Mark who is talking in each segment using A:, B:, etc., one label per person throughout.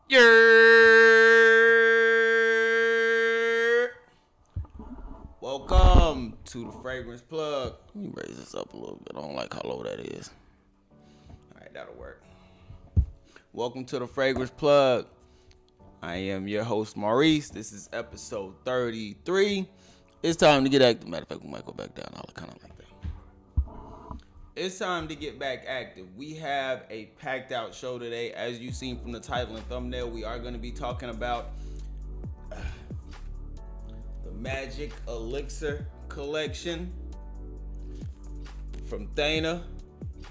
A: Yeah. Welcome to the Fragrance Plug. Let me raise this up a little bit. I don't like how low that is. All right, that'll work. Welcome to the Fragrance Plug. I am your host, Maurice. This is episode 33. It's time to get active. Matter of fact, we might go back down. I'll kind of like that. It's time to get back active. We have a packed out show today. As you've seen from the title and thumbnail, we are going to be talking about the Magic Elixir collection from Thana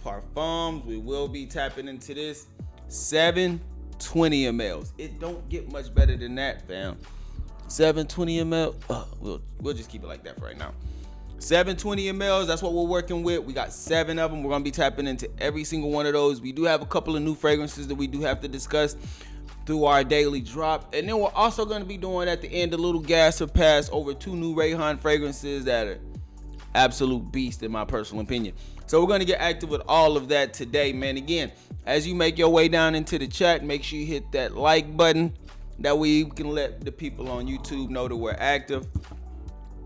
A: Perfumes. We will be tapping into this 720 mLs. It don't get much better than that, fam. 720 ml. We'll just keep it like that for right now. 720 mLs, that's what we're working with. We got 7 of them. We're gonna be tapping into every single one of those. We do have a couple of new fragrances that we do have to discuss through our daily drop. And then we're also gonna be doing at the end a little gas or pass over 2 new Rayhaan fragrances that are absolute beast in my personal opinion. So we're gonna get active with all of that today, man. Again, as you make your way down into the chat, make sure you hit that like button. That way we can let the people on YouTube know that we're active.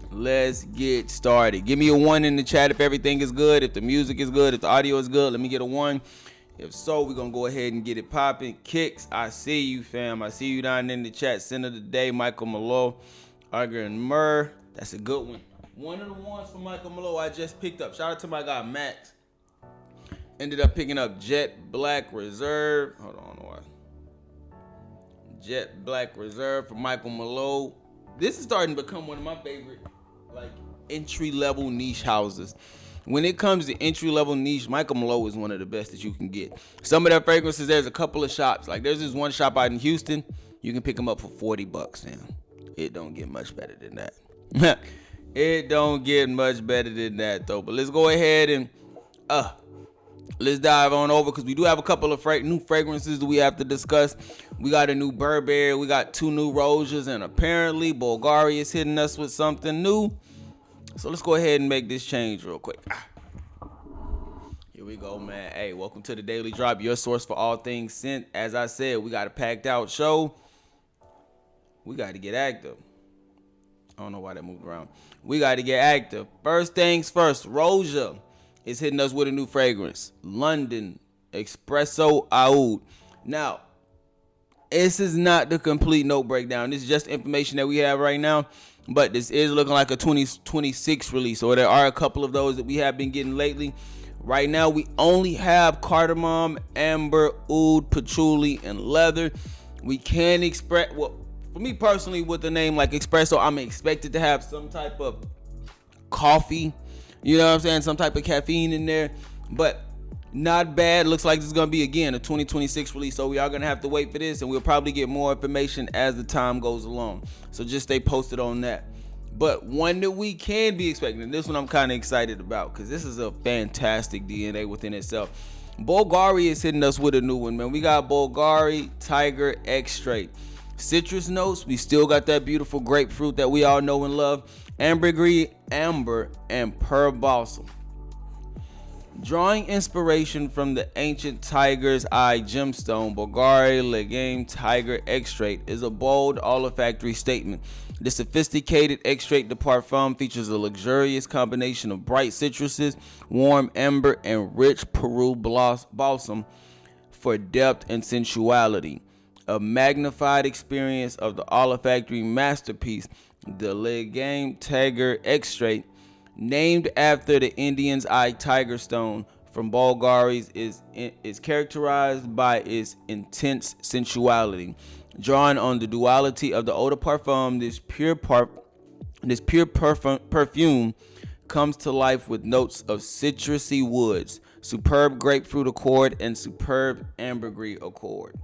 A: Let's get started. Give me a 1 in the chat if everything is good, if the music is good, if the audio is good. Let me get a 1. If so, we're going to go ahead and get it popping. Kicks, I see you, fam. I see you down in the chat. Center of the day, Michael Malo, Arger and Murr. That's a good one. One of the ones from Michael Malo I just picked up. Shout out to my guy, Max. Ended up picking up Jet Black Reserve. Hold on, why? Jet Black Reserve from Michael Malo. This is starting to become one of my favorite entry-level niche houses. When it comes to entry-level niche, Michael Malo is one of the best that you can get. Some of their fragrances, there's a couple of shops. Like there's this one shop out in Houston, you can pick them up for $40, fam. It don't get much better than that. It don't get much better than that though. But let's go ahead and let's dive on over because we do have a couple of new fragrances that we have to discuss. We got a new Burberry, we got 2 new Roses, and apparently Bulgari is hitting us with something new. So let's go ahead and make this change real quick. Here we go, man. Hey, welcome to the Daily Drop, your source for all things scent. As I said, we got a packed out show. We got to get active. I don't know why that moved around. We got to get active. First things first, Roja is hitting us with a new fragrance, London Espresso Oud. Now, this is not the complete note breakdown. This is just information that we have right now, but this is looking like a 2026 release, or there are a couple of those that we have been getting lately. Right now, we only have cardamom, amber, oud, patchouli, and leather. We can express, well, for me personally, with a name like Espresso, I'm expected to have some type of coffee, you know what I'm saying? Some type of caffeine in there, but not bad. Looks like this is going to be, again, a 2026 release, so we are going to have to wait for this, and we'll probably get more information as the time goes along. So just stay posted on that. But one that we can be expecting, and this one I'm kind of excited about because this is a fantastic DNA within itself. Bulgari is hitting us with a new one, man. We got Bulgari Tiger Extract. Citrus notes, we still got that beautiful grapefruit that we all know and love. Ambergris, amber, and pearl balsam. Drawing inspiration from the ancient tiger's eye gemstone, Bulgari Legame Tiger Extract is a bold olfactory statement. The sophisticated extract de parfum features a luxurious combination of bright citruses, warm amber, and rich Peru balsam for depth and sensuality. A magnified experience of the olfactory masterpiece, the Legame Tiger Extract, named after the Indian's eye tiger stone from Bulgari's, is characterized by its intense sensuality. Drawn on the duality of the eau de parfum, this pure perfume comes to life with notes of citrusy woods, superb grapefruit accord, and superb ambergris accord.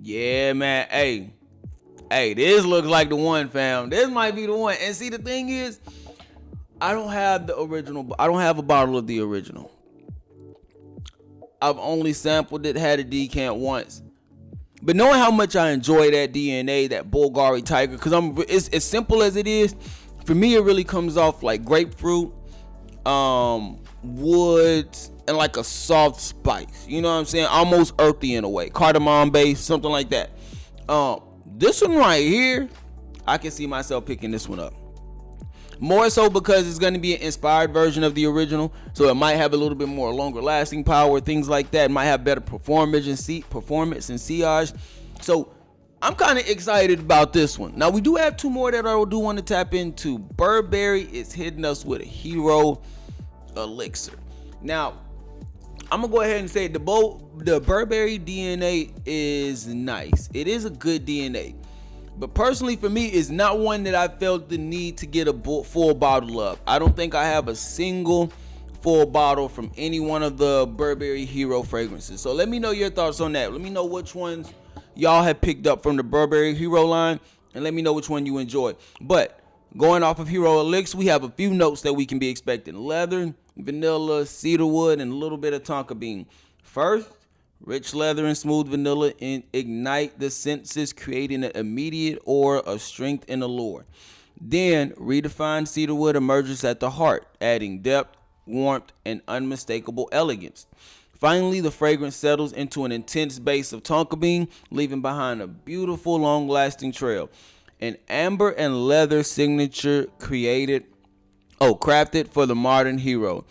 A: Yeah, man. Hey, this looks like the one, fam. This might be the one. And see, the thing is, I don't have the original. I don't have a bottle of the original. I've only sampled it, had a decant once. But knowing how much I enjoy that DNA, that Bulgari Tiger, because it's as simple as it is. For me, it really comes off like grapefruit, woods, and like a soft spice. You know what I'm saying? Almost earthy in a way. Cardamom based, something like that. This one right here, I can see myself picking this one up. More so because it's going to be an inspired version of the original, so it might have a little bit more longer lasting power, things like that. It might have better performance and sillage. So I'm kind of excited about this one. Now, we do have two more that I do want to tap into. Burberry is hitting us with a hero elixir. Now, I'm going to go ahead and say the Burberry DNA is nice. It is a good DNA. But personally, for me, it's not one that I felt the need to get a full bottle of. I don't think I have a single full bottle from any one of the Burberry Hero fragrances. So let me know your thoughts on that. Let me know which ones y'all have picked up from the Burberry Hero line, and let me know which one you enjoy. But going off of Hero Elixir, we have a few notes that we can be expecting: leather, vanilla, cedarwood, and a little bit of tonka bean. First, rich leather and smooth vanilla ignite the senses, creating an immediate aura of strength and allure. Then, redefined cedarwood emerges at the heart, adding depth, warmth, and unmistakable elegance. Finally, the fragrance settles into an intense base of tonka bean, leaving behind a beautiful, long-lasting trail. An amber and leather signature crafted for the modern hero.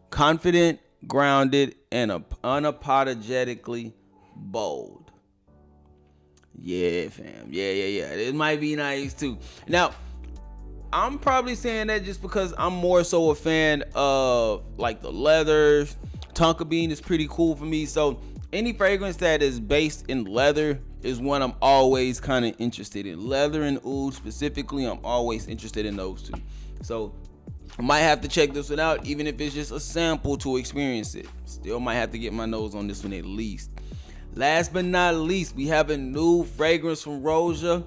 A: Confident, grounded, and unapologetically bold. Yeah, fam. Yeah. It might be nice too. Now, I'm probably saying that just because I'm more so a fan of like the leathers. Tonka bean is pretty cool for me. So any fragrance that is based in leather is one I'm always kind of interested in. Leather and oud specifically, I'm always interested in those two. So I might have to check this one out, even if it's just a sample to experience it. Still might have to get my nose on this one at least. Last but not least, we have a new fragrance from Roja,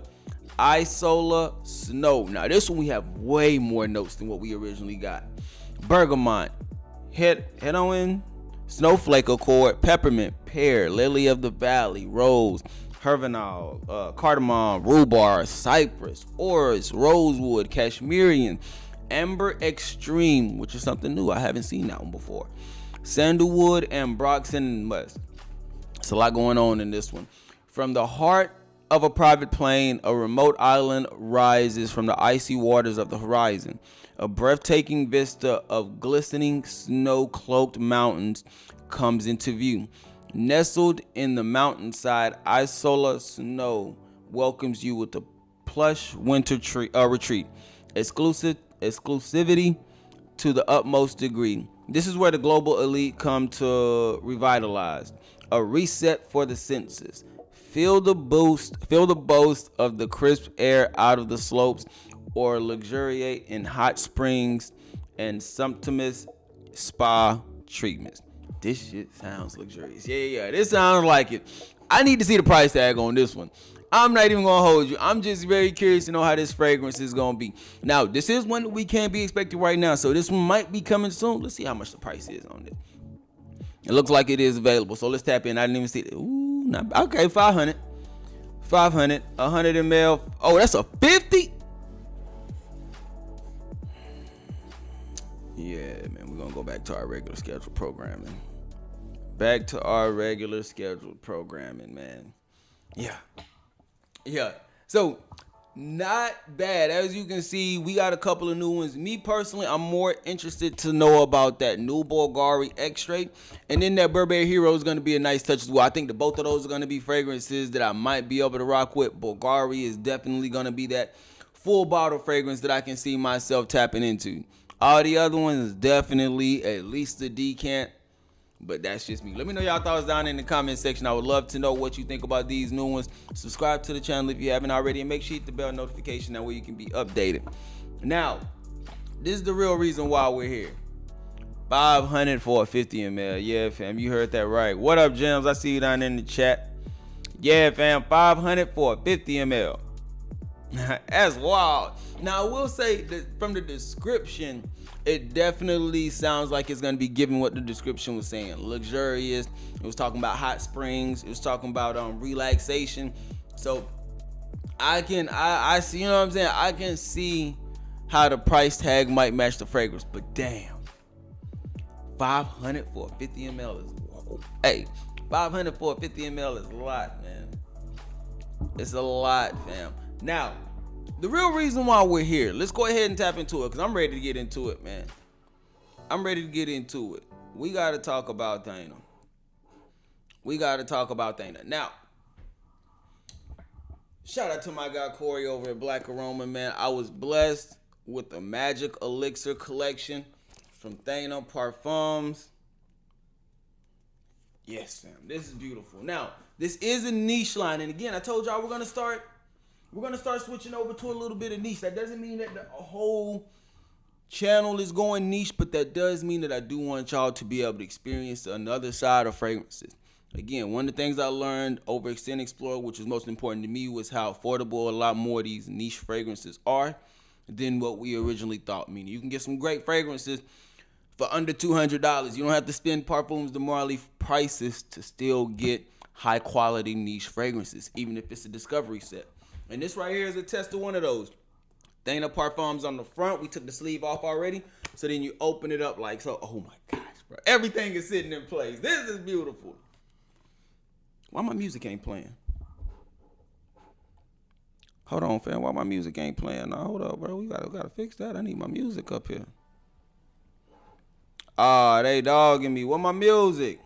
A: Isola Snow. Now this one we have way more notes than what we originally got. Bergamot, heroin, snowflake accord, peppermint, pear, lily of the valley, rose, hervanol, cardamom, rhubarb, cypress, orris, rosewood, cashmerian, amber extreme, which is something new. I haven't seen that one before. Sandalwood, and ambroxan and musk. It's a lot going on in this one. From the heart of a private plain, a remote island rises from the icy waters of the horizon. A breathtaking vista of glistening snow-cloaked mountains comes into view. Nestled in the mountainside, Isola Snow welcomes you with a plush winter retreat. Exclusivity to the utmost degree. This is where the global elite come to revitalize. A reset for the senses. Feel the boast of the crisp air out of the slopes, or luxuriate in hot springs and sumptuous spa treatments. This shit sounds luxurious. Yeah, this sounds like it. I need to see the price tag on this one. I'm not even gonna hold you. I'm just very curious to know how this fragrance is gonna be. Now, this is one that we can't be expecting right now, so this one might be coming soon. Let's see how much the price is on this. It looks like it is available, so let's tap in. I didn't even see it. Ooh, okay, 500, 100 ml. Oh, that's a 50. Yeah, man, we're gonna go back to our regular scheduled programming. Man. Yeah. So, not bad. As you can see, we got a couple of new ones. Me personally, I'm more interested to know about that new Bulgari extrait. And then that Burberry Hero is going to be a nice touch as well. I think that both of those are going to be fragrances that I might be able to rock with. Bulgari is definitely going to be that full bottle fragrance that I can see myself tapping into. All the other ones is definitely at least a decant. But that's just me. Let me know y'all thoughts down in the comment section. I would love to know what you think about these new ones. Subscribe to the channel if you haven't already, and make sure you hit the bell notification. That way you can be updated. Now, this is the real reason why we're here. 500 for a 50 ml. Yeah, fam, you heard that right. What up, Gems? I see you down in the chat. Yeah, fam, 500 for a 50 ml. That's wild. Now, I will say that from the description, it definitely sounds like it's going to be giving what the description was saying. Luxurious. It was talking about hot springs. It was talking about relaxation. So I see, you know what I'm saying? I can see how the price tag might match the fragrance, but damn. 500 for a 50 ml is, whoa. Hey, 500 for a 50 ml is a lot, man. It's a lot, fam. Now, the real reason why we're here, let's go ahead and tap into it, because I'm ready to get into it, man. I'm ready to get into it. We got to talk about Thana. Now, shout out to my guy Corey over at Black Aroma, man. I was blessed with the Magic Elixir collection from Thana Perfumes. Yes, fam. This is beautiful. Now, this is a niche line, and again, I told y'all we're gonna start switching over to a little bit of niche. That doesn't mean that the whole channel is going niche, but that does mean that I do want y'all to be able to experience another side of fragrances. Again, one of the things I learned over Extend Explore, which was most important to me, was how affordable a lot more of these niche fragrances are than what we originally thought. Meaning you can get some great fragrances for under $200. You don't have to spend Parfums de Marly prices to still get high quality niche fragrances, even if it's a discovery set. And this right here is a test of one of those. Thana Perfumes on the front. We took the sleeve off already. So then you open it up like so. Oh my gosh, bro. Everything is sitting in place. This is beautiful. Why my music ain't playing? Hold on, fam. Why my music ain't playing? No, hold up, bro. We gotta fix that. I need my music up here. They dogging me. What my music?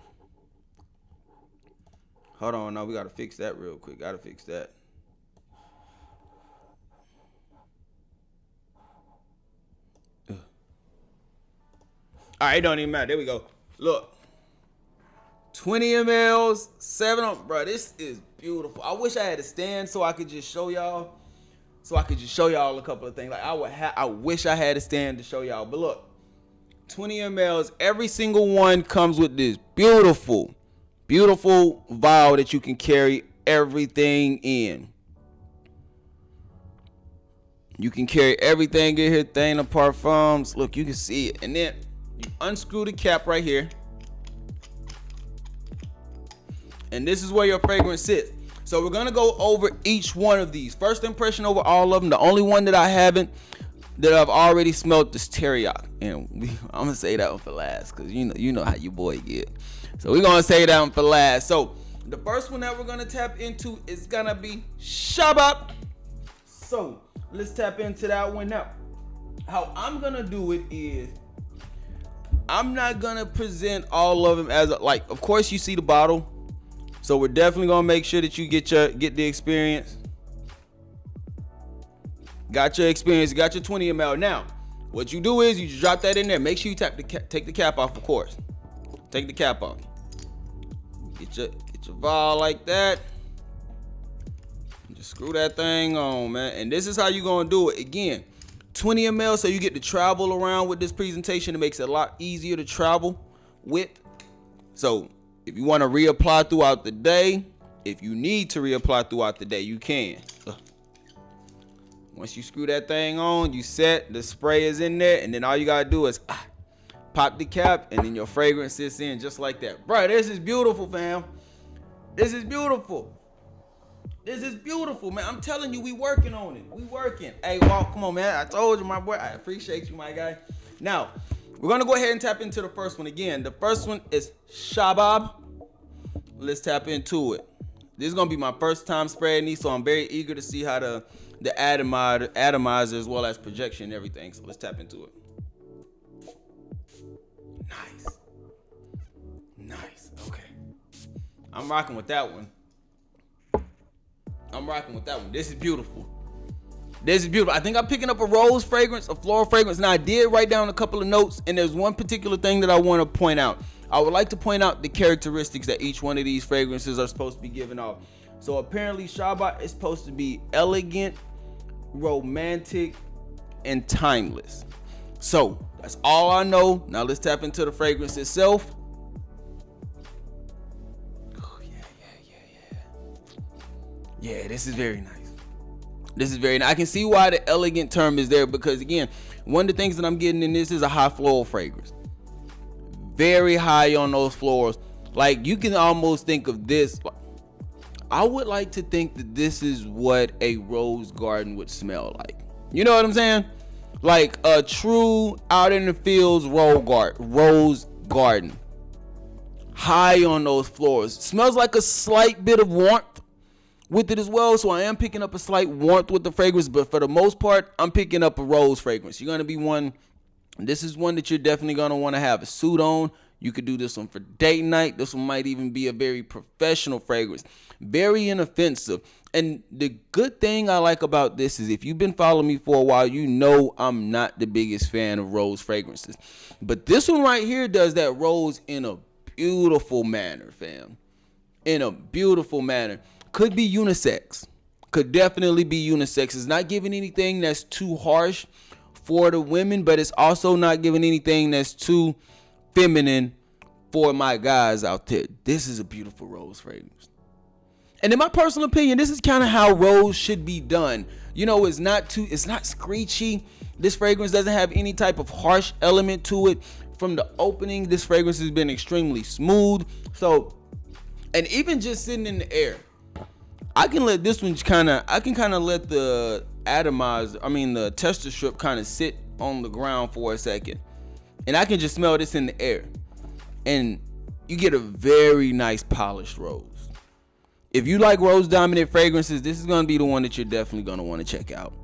A: Hold on, no, we gotta fix that real quick. Gotta fix that. All right, it don't even matter. There we go. Look. 20 mLs, 7, bro. This is beautiful. I wish I had a stand so I could just show y'all. A couple of things. Like I wish I had a stand to show y'all. But look, 20 mLs. Every single one comes with this beautiful vial that you can carry everything in. You can carry everything in here. Thana Perfumes. Look, you can see it, and then you unscrew the cap right here. And this is where your fragrance sits. So we're gonna go over each one of these. First impression over all of them. The only one that I've already smelled is teriyaki, and I'm gonna say that one for last, cause you know how your boy get. So we're gonna say that one for last. So the first one that we're gonna tap into is gonna be Shabab. So let's tap into that one now. How I'm gonna do it is, I'm not gonna present all of them as like. Of course, you see the bottle. So we're definitely gonna make sure that you get the experience. Got your experience, got your 20 ml. Now, what you do is you just drop that in there. Make sure you take the cap off, of course. Take the cap off. Get your vial like that. Just screw that thing on, man. And this is how you're gonna do it. Again, 20 ml, so you get to travel around with this presentation. It makes it a lot easier to travel with. So if you want to reapply throughout the day, if you need to reapply throughout the day, you can. Once you screw that thing on, you set, the spray is in there, and then all you gotta do is pop the cap, and then your fragrance sits in just like that. Bro, this is beautiful, fam. This is beautiful. This is beautiful, man. I'm telling you, we working on it. We working. Hey, Walt, come on, man. I told you, my boy. I appreciate you, my guy. Now, we're gonna go ahead and tap into the first one again. The first one is Shabab. Let's tap into it. This is gonna be my first time spraying these, so I'm very eager to see how the atomizer as well as projection and everything. So let's tap into it. Nice. Okay. I'm rocking with that one. This is beautiful. I think I'm picking up a rose fragrance, a floral fragrance. Now I did write down a couple of notes, and there's one particular thing that I want to point out. I would like to point out the characteristics that each one of these fragrances are supposed to be giving off. So apparently Shabbat is supposed to be elegant, romantic, and timeless. So that's all I know. Now let's tap into the fragrance itself. Oh, yeah, this is very nice. I can see why the elegant term is there, because again, one of the things that I'm getting in this is a high floral fragrance. Very high on those florals. Like, you can almost think of this. I would like to think that this is what a rose garden would smell like. You know what I'm saying? Like a true out in the fields rose garden. High on those florals. Smells like a slight bit of warmth with it as well. So I am picking up a slight warmth with the fragrance, but for the most part, I'm picking up a rose fragrance. You're going to be one. This is one that you're definitely going to want to have a suit on. You could do this one for date night. This one might even be a very professional fragrance. Very inoffensive. And the good thing I like about this is if you've been following me for a while, you know I'm not the biggest fan of rose fragrances. But this one right here does that rose in a beautiful manner, fam. In a beautiful manner. Could be unisex. Could definitely be unisex. It's not giving anything that's too harsh for the women, but it's also not giving anything that's too feminine for my guys out there. This is a beautiful rose fragrance. And in my personal opinion, this is kind of how rose should be done. You know, it's not screechy. This fragrance doesn't have any type of harsh element to it. From the opening, this fragrance has been extremely smooth. So, and even just sitting in the air, I can let this one kind of let the the tester strip kind of sit on the ground for a second. And I can just smell this in the air. And you get a very nice polished rose. If you like rose dominant fragrances, this is going to be the one that you're definitely going to want to check out.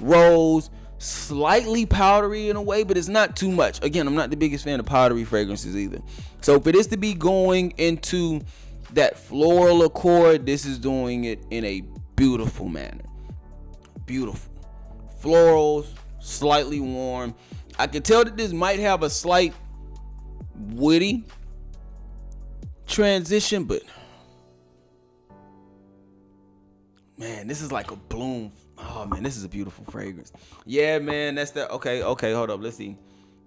A: Rose, slightly powdery in a way, but it's not too much. Again, I'm not the biggest fan of powdery fragrances either. So for this to be going into that floral accord, this is doing it in a beautiful manner. Beautiful. Florals, slightly warm. I can tell that this might have a slight woody transition, but man, this is like a bloom. Oh man, this is a beautiful fragrance. Yeah, man, that's the okay, hold up, let's see.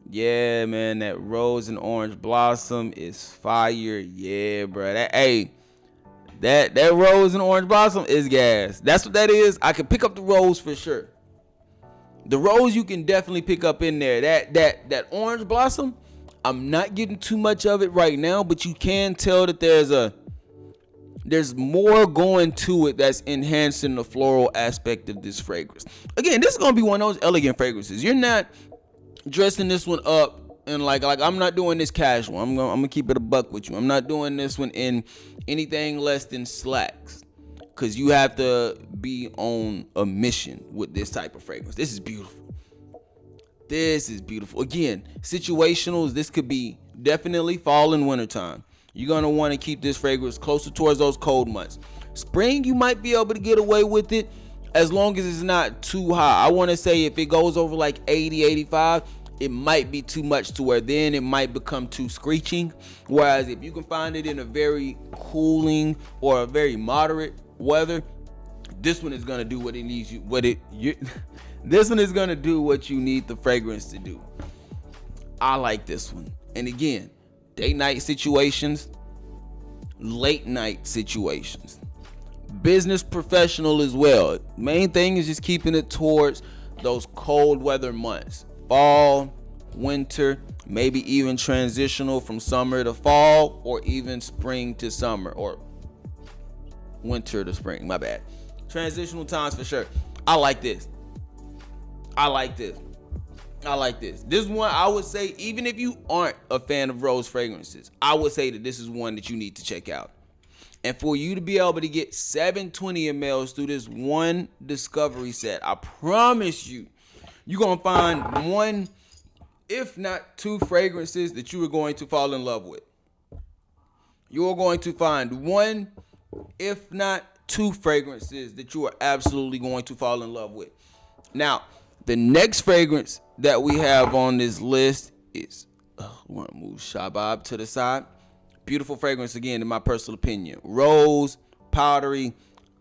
A: Yeah, man, that rose and orange blossom is fire. Yeah, bro. That rose and orange blossom is gas. That's what that is. I can pick up the rose for sure. The rose you can definitely pick up in there. That orange blossom, I'm not getting too much of it right now, but you can tell that there's more going to it that's enhancing the floral aspect of this fragrance. Again, this is gonna be one of those elegant fragrances. You're not dressing this one up and like I'm not doing this casual. I'm gonna keep it a buck with you. I'm not doing this one in anything less than slacks, because you have to be on a mission with this type of fragrance. This is beautiful. This is beautiful. Again, situationals. This could be definitely fall and winter time. You're going to want to keep this fragrance closer towards those cold months. Spring, you might be able to get away with it as long as it's not too high. I want to say if it goes over like 80, 85, it might be too much to where then it might become too screeching. Whereas if you can find it in a very cooling or a very moderate weather, this one is going to do what it needs you. This one is going to do what you need the fragrance to do. I like this one. And again, date night situations, late night situations, business professional as well. Main thing is just keeping it towards those cold weather months. Fall, winter, maybe even transitional from summer to fall, or even spring to summer, or winter to spring, my bad. Transitional times for sure. I like this. This one, I would say, even if you aren't a fan of rose fragrances, I would say that this is one that you need to check out. And for you to be able to get 720 mLs through this one discovery set, I promise you, you're going to find one, if not two fragrances that you are going to fall in love with. You are going to find one, if not two fragrances that you are absolutely going to fall in love with. Now, the next fragrance that we have on this list is, I want to move Shabab to the side. Beautiful fragrance again, in my personal opinion. Rose, powdery.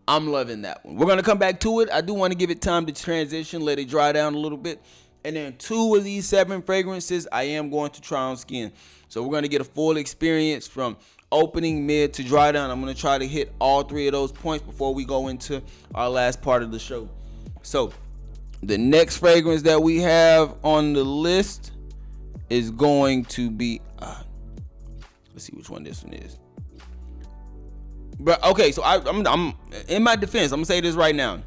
A: I'm loving that one. We're going to come back to it. I do want to give it time to transition, let it dry down a little bit. And then 2 of these 7 fragrances I am going to try on skin. So we're going to get a full experience from opening, mid to dry down. I'm going to try to hit all 3 of those points before we go into our last part of the show. So the next fragrance that we have on the list is going to be, let's see which one this one is. But okay, so I'm in my defense, I'm gonna say this right now.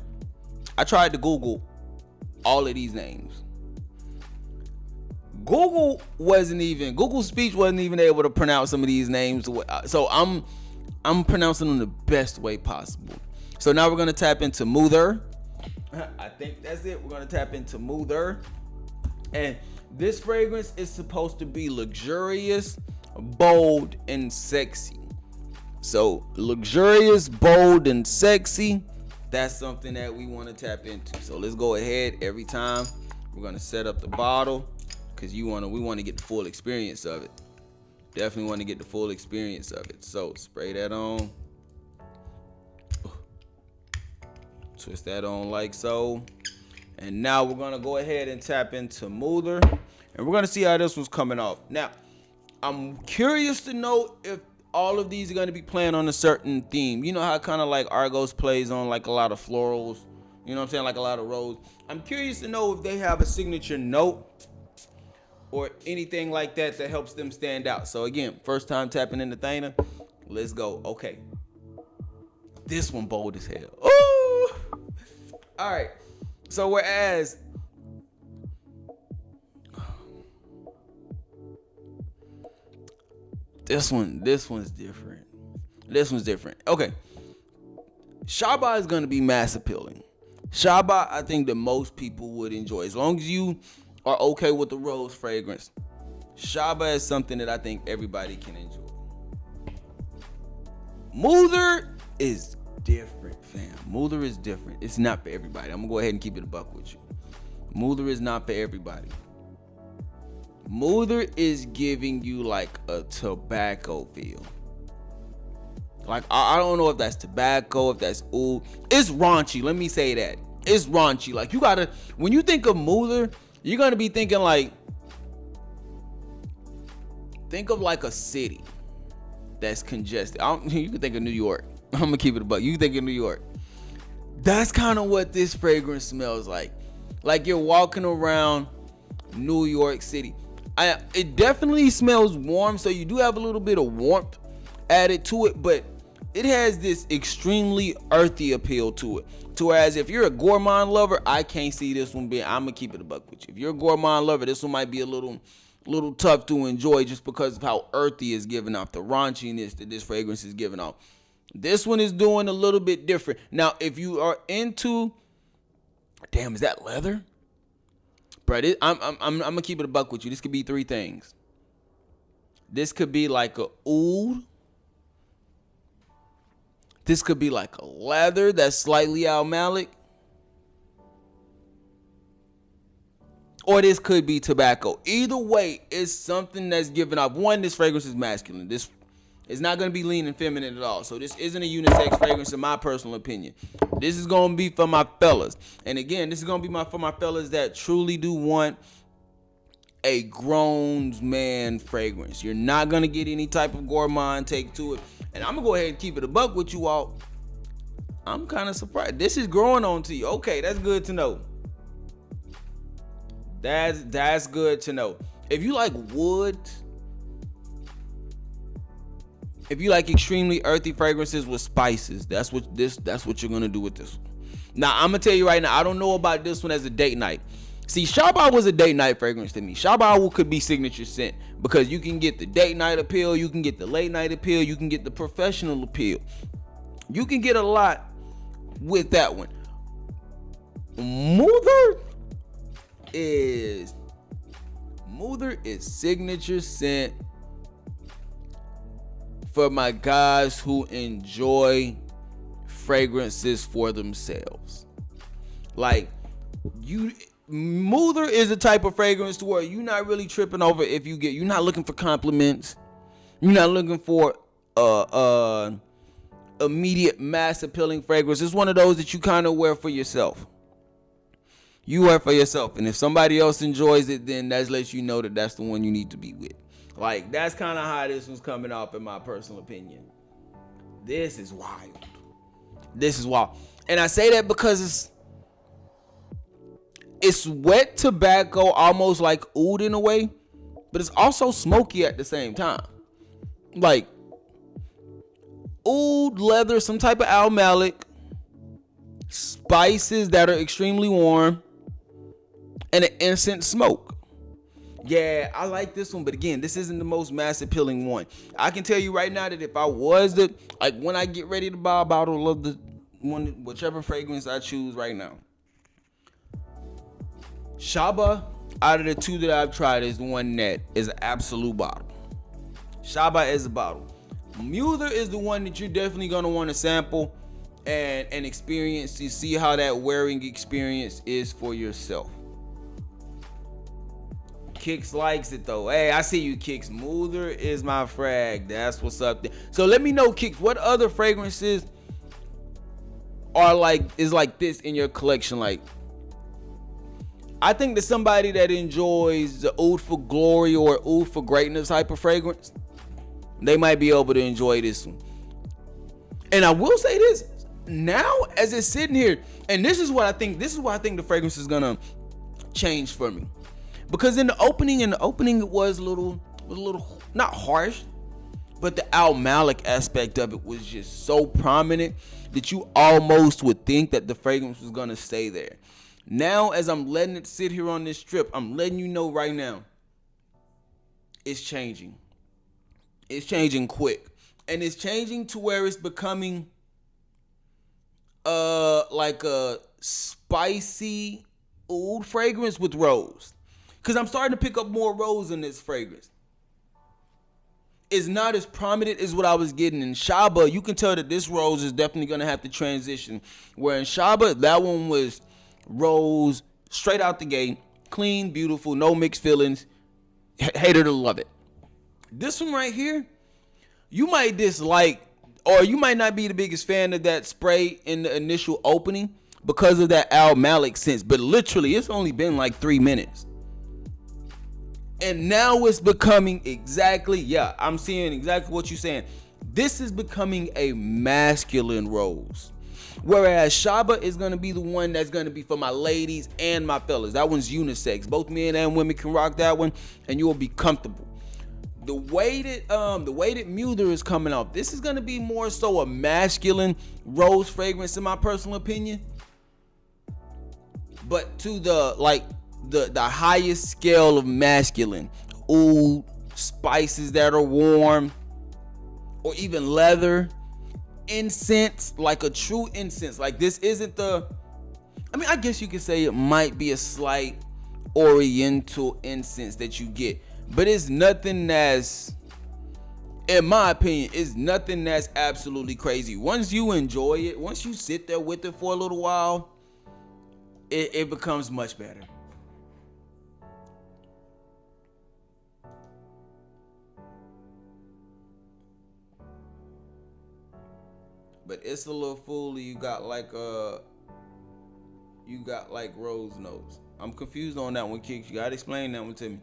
A: I tried to Google all of these names. Google speech wasn't even able to pronounce some of these names. So I'm pronouncing them the best way possible. So now we're gonna tap into Moother. I think that's it. We're gonna tap into Moother. And this fragrance is supposed to be luxurious, bold, and sexy. So luxurious, bold, and sexy, that's something that we want to tap into. So let's go ahead. Every time we're gonna set up the bottle, because we want to get the full experience of it. Definitely want to get the full experience of it. So spray that on. Twist that on like so. And now we're gonna go ahead and tap into Moother, and we're gonna see how this one's coming off. Now, I'm curious to know if all of these are gonna be playing on a certain theme. You know how kind of like Argos plays on like a lot of florals, you know what I'm saying, like a lot of rose. I'm curious to know if they have a signature note or anything like that that helps them stand out. So again, first time tapping into Thana. Let's go. Okay. This one bold as hell. Ooh. All right. So whereas this one's different. This one's different. Okay. Shaba is gonna be mass appealing. Shaba, I think that most people would enjoy. As long as you are okay with the rose fragrance, Shaba is something that I think everybody can enjoy. Moother is different, fam. Moother is different. It's not for everybody. I'm gonna go ahead and keep it a buck with you. Moother is not for everybody. Moother is giving you like a tobacco feel. Like, I don't know if that's tobacco, if that's oud. It's raunchy. Let me say that. It's raunchy. Like, you gotta, when you think of Moother, you're gonna be thinking like, think of like a city that's congested. You can think of New York. I'm gonna keep it a buck. You think of New York. That's kind of what this fragrance smells like. Like you're walking around New York City. It definitely smells warm, so you do have a little bit of warmth added to it, but it has this extremely earthy appeal to it. To whereas if you're a gourmand lover, I can't see this one being, I'm gonna keep it a buck with you. If you're a gourmand lover, this one might be a little tough to enjoy just because of how earthy it's giving off, the raunchiness that this fragrance is giving off. This one is doing a little bit different. Now, if you are into, damn, is that leather? Bro, I'm gonna keep it a buck with you. This could be three things. This could be like a oud. This could be like a leather that's slightly almalic. Or this could be tobacco. Either way, it's something that's giving off. One, this fragrance is masculine. This is not going to be leaning feminine at all. So this isn't a unisex fragrance in my personal opinion. This is going to be for my fellas. And again, this is going to be for my fellas that truly do want a grown man fragrance. You're not going to get any type of gourmand take to it. And I'm going to go ahead and keep it a buck with you all. I'm kind of surprised. This is growing on to you. Okay, that's good to know. That's good to know. If you like wood, if you like extremely earthy fragrances with spices, that's what you're gonna do with this one. Now I'm gonna tell you right now, I don't know about this one as a date night. See, Shaba was a date night fragrance to me. Shaba could be signature scent because you can get the date night appeal, you can get the late night appeal, you can get the professional appeal. You can get a lot with that one. Moother is signature scent for my guys who enjoy fragrances for themselves. Like, Moother is the type of fragrance to where you're not really tripping over if you're not looking for compliments. You're not looking for immediate mass appealing fragrance. It's one of those that you kind of wear for yourself. You wear for yourself, and if somebody else enjoys it, then that lets you know that that's the one you need to be with. Like, that's kind of how this one's coming off in my personal opinion. This is wild. This is wild. And I say that because it's wet tobacco, almost like oud in a way, but it's also smoky at the same time. Like, oud, leather, some type of almalic, spices that are extremely warm, and an incense smoke. Yeah, I like this one, but again, this isn't the most mass appealing one. I can tell you right now that if I was to, like, when I get ready to buy a bottle of the one, whichever fragrance I choose right now, Shaba, out of the two that I've tried, is the one that is an absolute bottle. Shaba is a bottle. Muther is the one that you're definitely gonna want to sample and experience to see how that wearing experience is for yourself. Kicks likes it though. Hey, I see you, Kicks. Muther is my frag. That's what's up there. So let me know, Kicks, what other fragrances are like this in your collection? Like, I think that somebody that enjoys the Oud for Glory or Oud for Greatness type of fragrance, they might be able to enjoy this one. And I will say this, now as it's sitting here, and this is why I think the fragrance is gonna change for me. Because in the opening it was a little not harsh, but the Al Malik aspect of it was just so prominent that you almost would think that the fragrance was gonna stay there. Now, as I'm letting it sit here on this strip, I'm letting you know right now, it's changing. It's changing quick. And it's changing to where it's becoming like a spicy oud fragrance with rose. Because I'm starting to pick up more rose in this fragrance. It's not as prominent as what I was getting in Shaba. You can tell that this rose is definitely going to have to transition. Where in Shaba, that one was rose straight out the gate. Clean, beautiful, no mixed feelings. Hater to love it. This one right here, you might dislike, or you might not be the biggest fan of that spray in the initial opening because of that Al Malik sense. But literally, it's only been like 3 minutes. And now it's becoming I'm seeing exactly what you're saying. This is becoming a masculine rose. Whereas Shaba is going to be the one that's going to be for my ladies and my fellas. That one's unisex. Both men and women can rock that one, and you will be comfortable. The way that Muther is coming out, this is going to be more so a masculine rose fragrance in my personal opinion. But to the highest scale of masculine, oud, spices that are warm, or even leather, incense, like a true incense. Like, this isn't I guess you could say it might be a slight oriental incense that you get, but it's nothing that's, in my opinion, it's nothing that's absolutely crazy. Once you enjoy it, once you sit there with it for a little while, it becomes much better. But it's a little fooly. You got like rose notes. I'm confused on that one, Kicks. You gotta explain that one to me.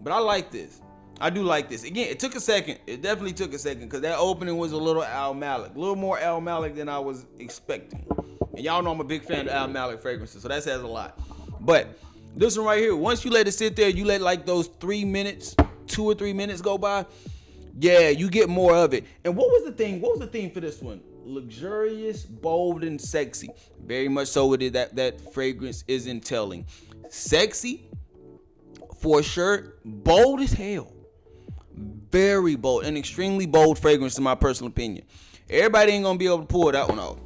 A: But I like this. I do like this. Again, it took a second. It definitely took a second because that opening was a little Al Malik, a little more Al Malik than I was expecting. And y'all know I'm a big fan of Al Malik fragrances, so that says a lot. But this one right here, once you let it sit there, you let like those 3 minutes, 2 or 3 minutes go by. Yeah, you get more of it. And what was the thing? What was the theme for this one? Luxurious, bold, and sexy. Very much so it is that fragrance is entailing. Sexy, for sure. Bold as hell. Very bold. An extremely bold fragrance in my personal opinion. Everybody ain't gonna be able to pull that one off.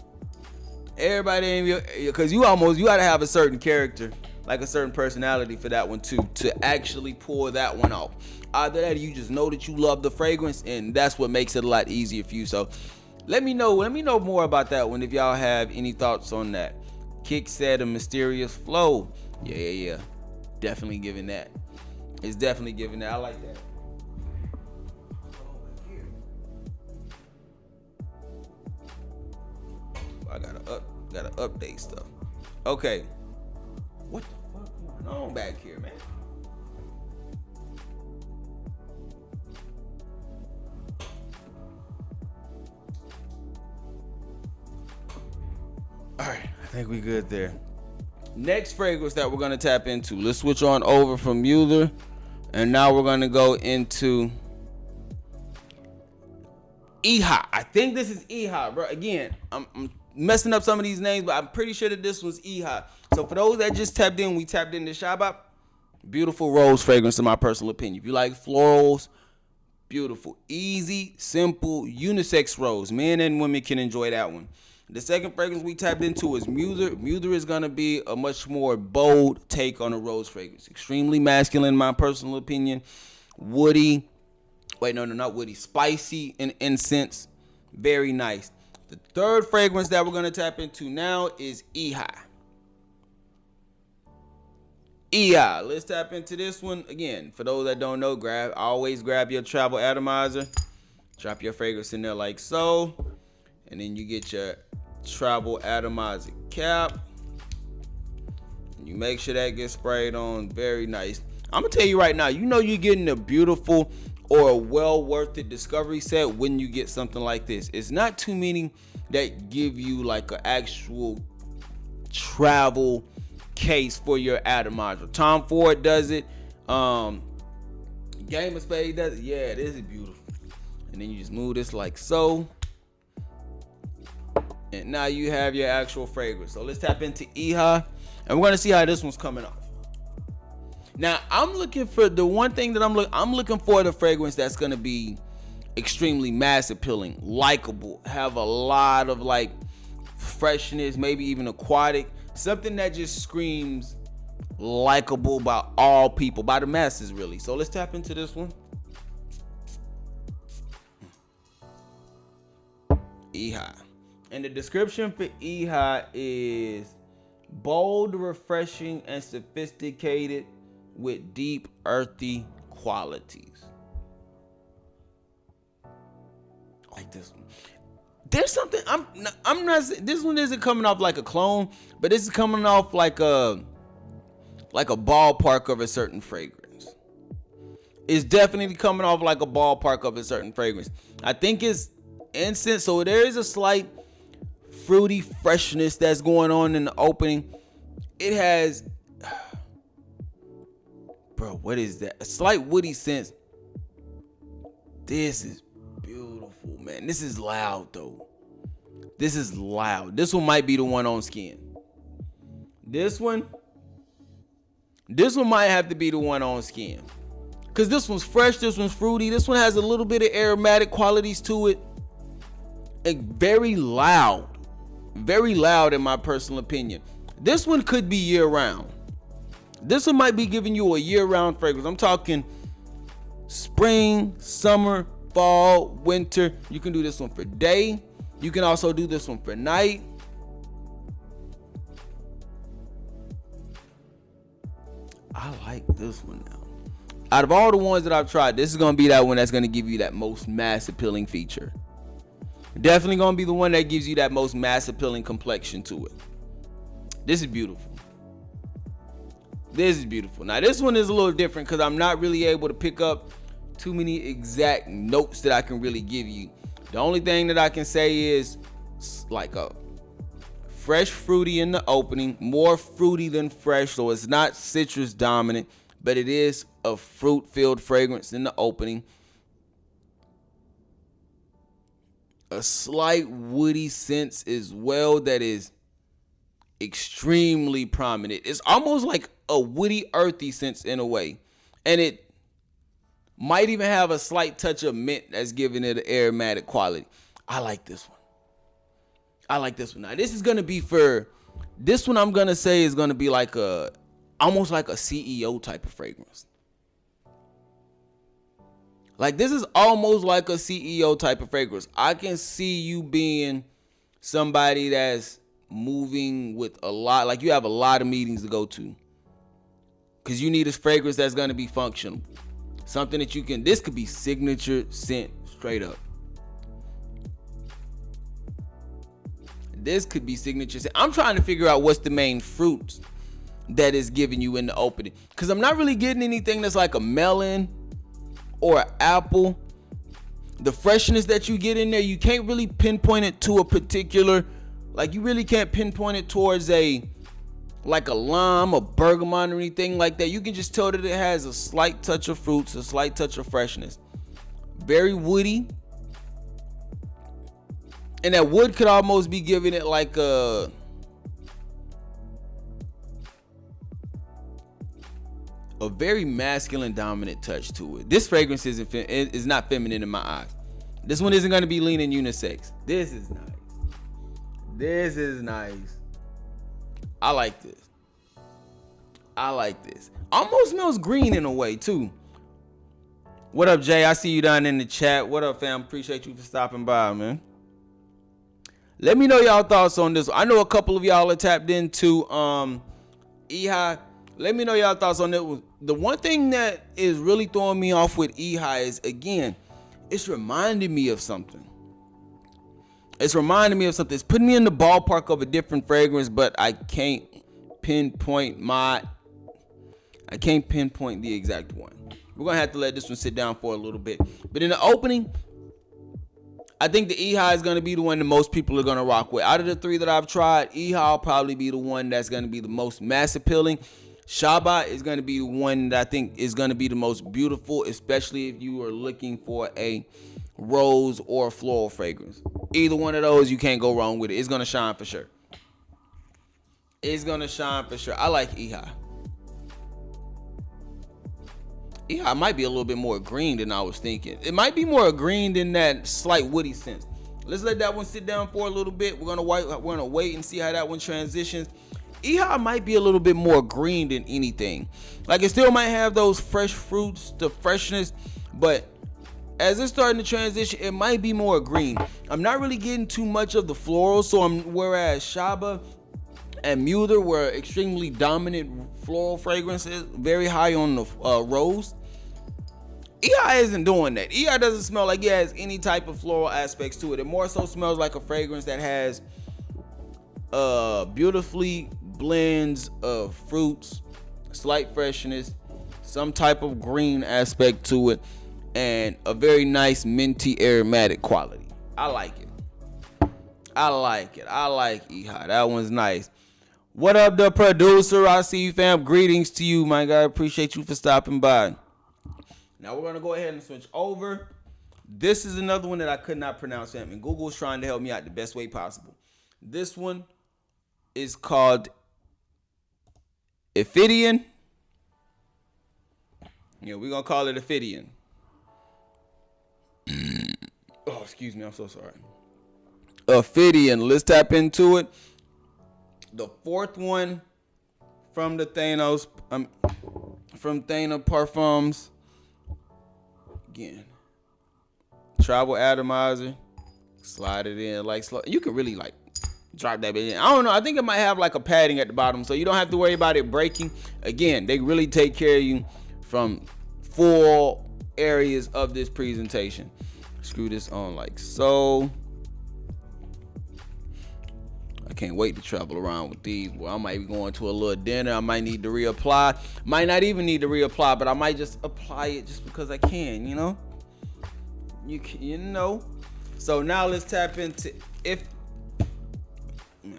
A: Everybody ain't, because you gotta have a certain character, like a certain personality for that one too, to actually pull that one off. Either that or you just know that you love the fragrance, and that's what makes it a lot easier for you. So let me know more about that one if y'all have any thoughts on that. Kick said a mysterious flow. Yeah. Definitely giving that. It's definitely giving that. I like that. I gotta update stuff. Okay. What the fuck going on back here, man? All right, I think we good there. Next fragrance that we're gonna tap into. Let's switch on over from Muther, and now we're gonna go into Iha. I think this is Iha, bro. Again, I'm messing up some of these names, but I'm pretty sure that this was Iha. So for those that just tapped in, we tapped into Shaba. Beautiful rose fragrance in my personal opinion. If you like florals, beautiful. Easy, simple, unisex rose. Men and women can enjoy that one. The second fragrance we tapped into is Muther. Muther is going to be a much more bold take on a rose fragrance. Extremely masculine in my personal opinion. Woody. Wait, no, not woody. Spicy and incense. Very nice. The third fragrance that we're going to tap into now is Ehi. Ehi. Let's tap into this one. Again, for those that don't know, always grab your travel atomizer. Drop your fragrance in there like so. And then you get your travel atomizer cap. And you make sure that gets sprayed on. Very nice. I'm going to tell you right now, you know you're getting a beautiful or a well worth it discovery set when you get something like this. It's not too many that give you like an actual travel case for your atomizer. Tom Ford does it. Game of Spades does it. Yeah, this is beautiful. And then you just move this like so. And now you have your actual fragrance. So let's tap into Ehi. And we're going to see how this one's coming off. Now, I'm looking for the one thing that I'm looking for the fragrance that's going to be extremely mass appealing, likable, have a lot of like freshness, maybe even aquatic, something that just screams likable by all people, by the masses really. So let's tap into this one. Ehi. And the description for Ehi is bold, refreshing, and sophisticated with deep, earthy qualities. Like this one. There's something I'm not. This one isn't coming off like a clone, but this is coming off like a ballpark of a certain fragrance. It's definitely coming off like a ballpark of a certain fragrance. I think it's incense, so there is a slight fruity freshness that's going on in the opening. It has, bro, what is that? A slight woody sense. This is beautiful, man. This is loud though. This is loud. This one might be the one on skin. This one might have to be the one on skin. Cause this one's fresh, this one's fruity. This one has a little bit of aromatic qualities to it. And very loud in my personal opinion. This one could be year round. This one might be giving you a year round fragrance. I'm talking spring, summer, fall, winter. You can do this one for day. You can also do this one for night. I like this one now. Out of all the ones that I've tried, this is going to be that one that's going to give you that most mass appealing feature. Definitely going to be the one that gives you that most mass appealing complexion to it. This is beautiful. This is beautiful. Now, this one is a little different because I'm not really able to pick up too many exact notes that I can really give you. The only thing that I can say is like a fresh fruity in the opening, more fruity than fresh, so it's not citrus dominant, but it is a fruit-filled fragrance in the opening. A slight woody sense as well that is extremely prominent. It's almost like a woody, earthy sense in a way. And it might even have a slight touch of mint that's giving it an aromatic quality. I like this one. Now, this is going to be for, this one I'm going to say is going to be like almost like a CEO type of fragrance. Like, this is almost like a CEO type of fragrance. I can see you being somebody that's moving with a lot, like you have a lot of meetings to go to. Because you need a fragrance that's going to be functional. Something that you can, this could be signature scent straight up. This could be signature scent. I'm trying to figure out what's the main fruits that is giving you in the opening. Because I'm not really getting anything that's like a melon or an apple. The freshness that you get in there, you can't really pinpoint it to a particular, like you really can't pinpoint it towards like a lime, a bergamot, or anything like that. You can just tell that it has a slight touch of fruits, a slight touch of freshness. Very woody. And that wood could almost be giving it like a a very masculine dominant touch to it. This fragrance is not feminine in my eyes. This one isn't going to be leaning unisex. This is nice. This is nice. I like this. I like this. Almost smells green in a way too. What up, Jay? I see you down in the chat. What up, fam? Appreciate you for stopping by, man. Let me know y'all thoughts on this. I know a couple of y'all are tapped into Ehi. Let me know y'all thoughts on it. The one thing that is really throwing me off with Ehi is, again, it's reminding me of something. It's reminding me of something. It's putting me in the ballpark of a different fragrance, but I can't pinpoint the exact one. We're going to have to let this one sit down for a little bit. But in the opening, I think the Ehi is going to be the one that most people are going to rock with. Out of the three that I've tried, Ehi will probably be the one that's going to be the most mass appealing. Shaba is going to be the one that I think is going to be the most beautiful, especially if you are looking for a rose or floral fragrance. Either one of those, you can't go wrong with it. It's going to shine for sure. It's going to shine for sure. I like Ehi. Ehi might be a little bit more green than I was thinking. It might be more green than that slight woody sense. Let's let that one sit down for a little bit. We're gonna wait and see how that one transitions. Ehi might be a little bit more green than anything. Like, it still might have those fresh fruits, the freshness, but as it's starting to transition, it might be more green. I'm not really getting too much of the floral, whereas Shaba and Muther were extremely dominant floral fragrances, very high on the rose. Ehi isn't doing that. Ehi doesn't smell like it has any type of floral aspects to it. It more so smells like a fragrance that has beautifully blends of fruits, slight freshness, some type of green aspect to it, and a very nice minty aromatic quality. I like it. I like Ehi. That one's nice. What up, the producer? I see you, fam. Greetings to you, my guy. Appreciate you for stopping by. Now we're gonna go ahead and switch over. This is another one that I could not pronounce, fam, and Google is trying to help me out the best way possible. This one is called Ophidian. Yeah, we're gonna call it Ophidian. Oh, excuse me. I'm so sorry. Ophidian. Let's tap into it. The fourth one from the Thana Perfumes. Again, travel atomizer. Slide it in like slow. You can really like drop that bit in. I don't know. I think it might have like a padding at the bottom, so you don't have to worry about it breaking. Again, they really take care of you from full areas of this presentation. Screw this on like so. I can't wait to travel around with these. Well, I might be going to a little dinner. I might need to reapply. Might not even need to reapply, but I might just apply it just because I can, you know? You know. So now let's tap into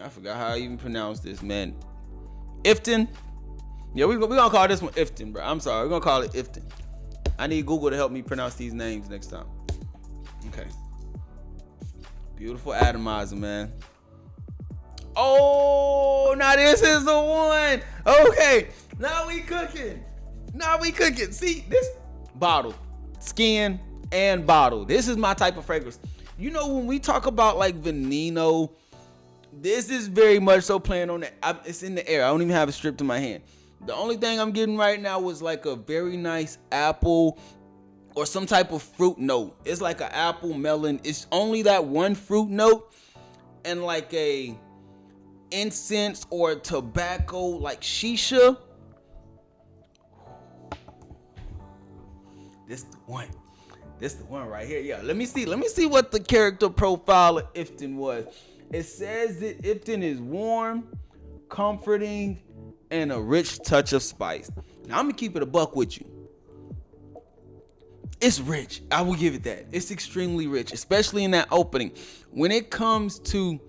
A: I forgot how I even pronounce this, man. Iftin. Yeah, we're gonna call this one Iftin, bro. I'm sorry. We're gonna call it Iftin. I need Google to help me pronounce these names next time. Okay. Beautiful atomizer, man. Oh, now this is the one. Okay, now we cooking. See, this bottle, skin and bottle. This is my type of fragrance. You know, when we talk about like Veneno, this is very much so playing on that. It's in the air. I don't even have it stripped in my hand. The only thing I'm getting right now was like a very nice apple or some type of fruit note. It's like an apple melon. It's only that one fruit note and like a incense or tobacco like shisha. This the one right here. Yeah, let me see what the character profile of Iftin was. It says that Iftin is warm, comforting, and a rich touch of spice. Now I'm gonna keep it a buck with you. It's rich. I will give it that. It's extremely rich, especially in that opening. When it comes to,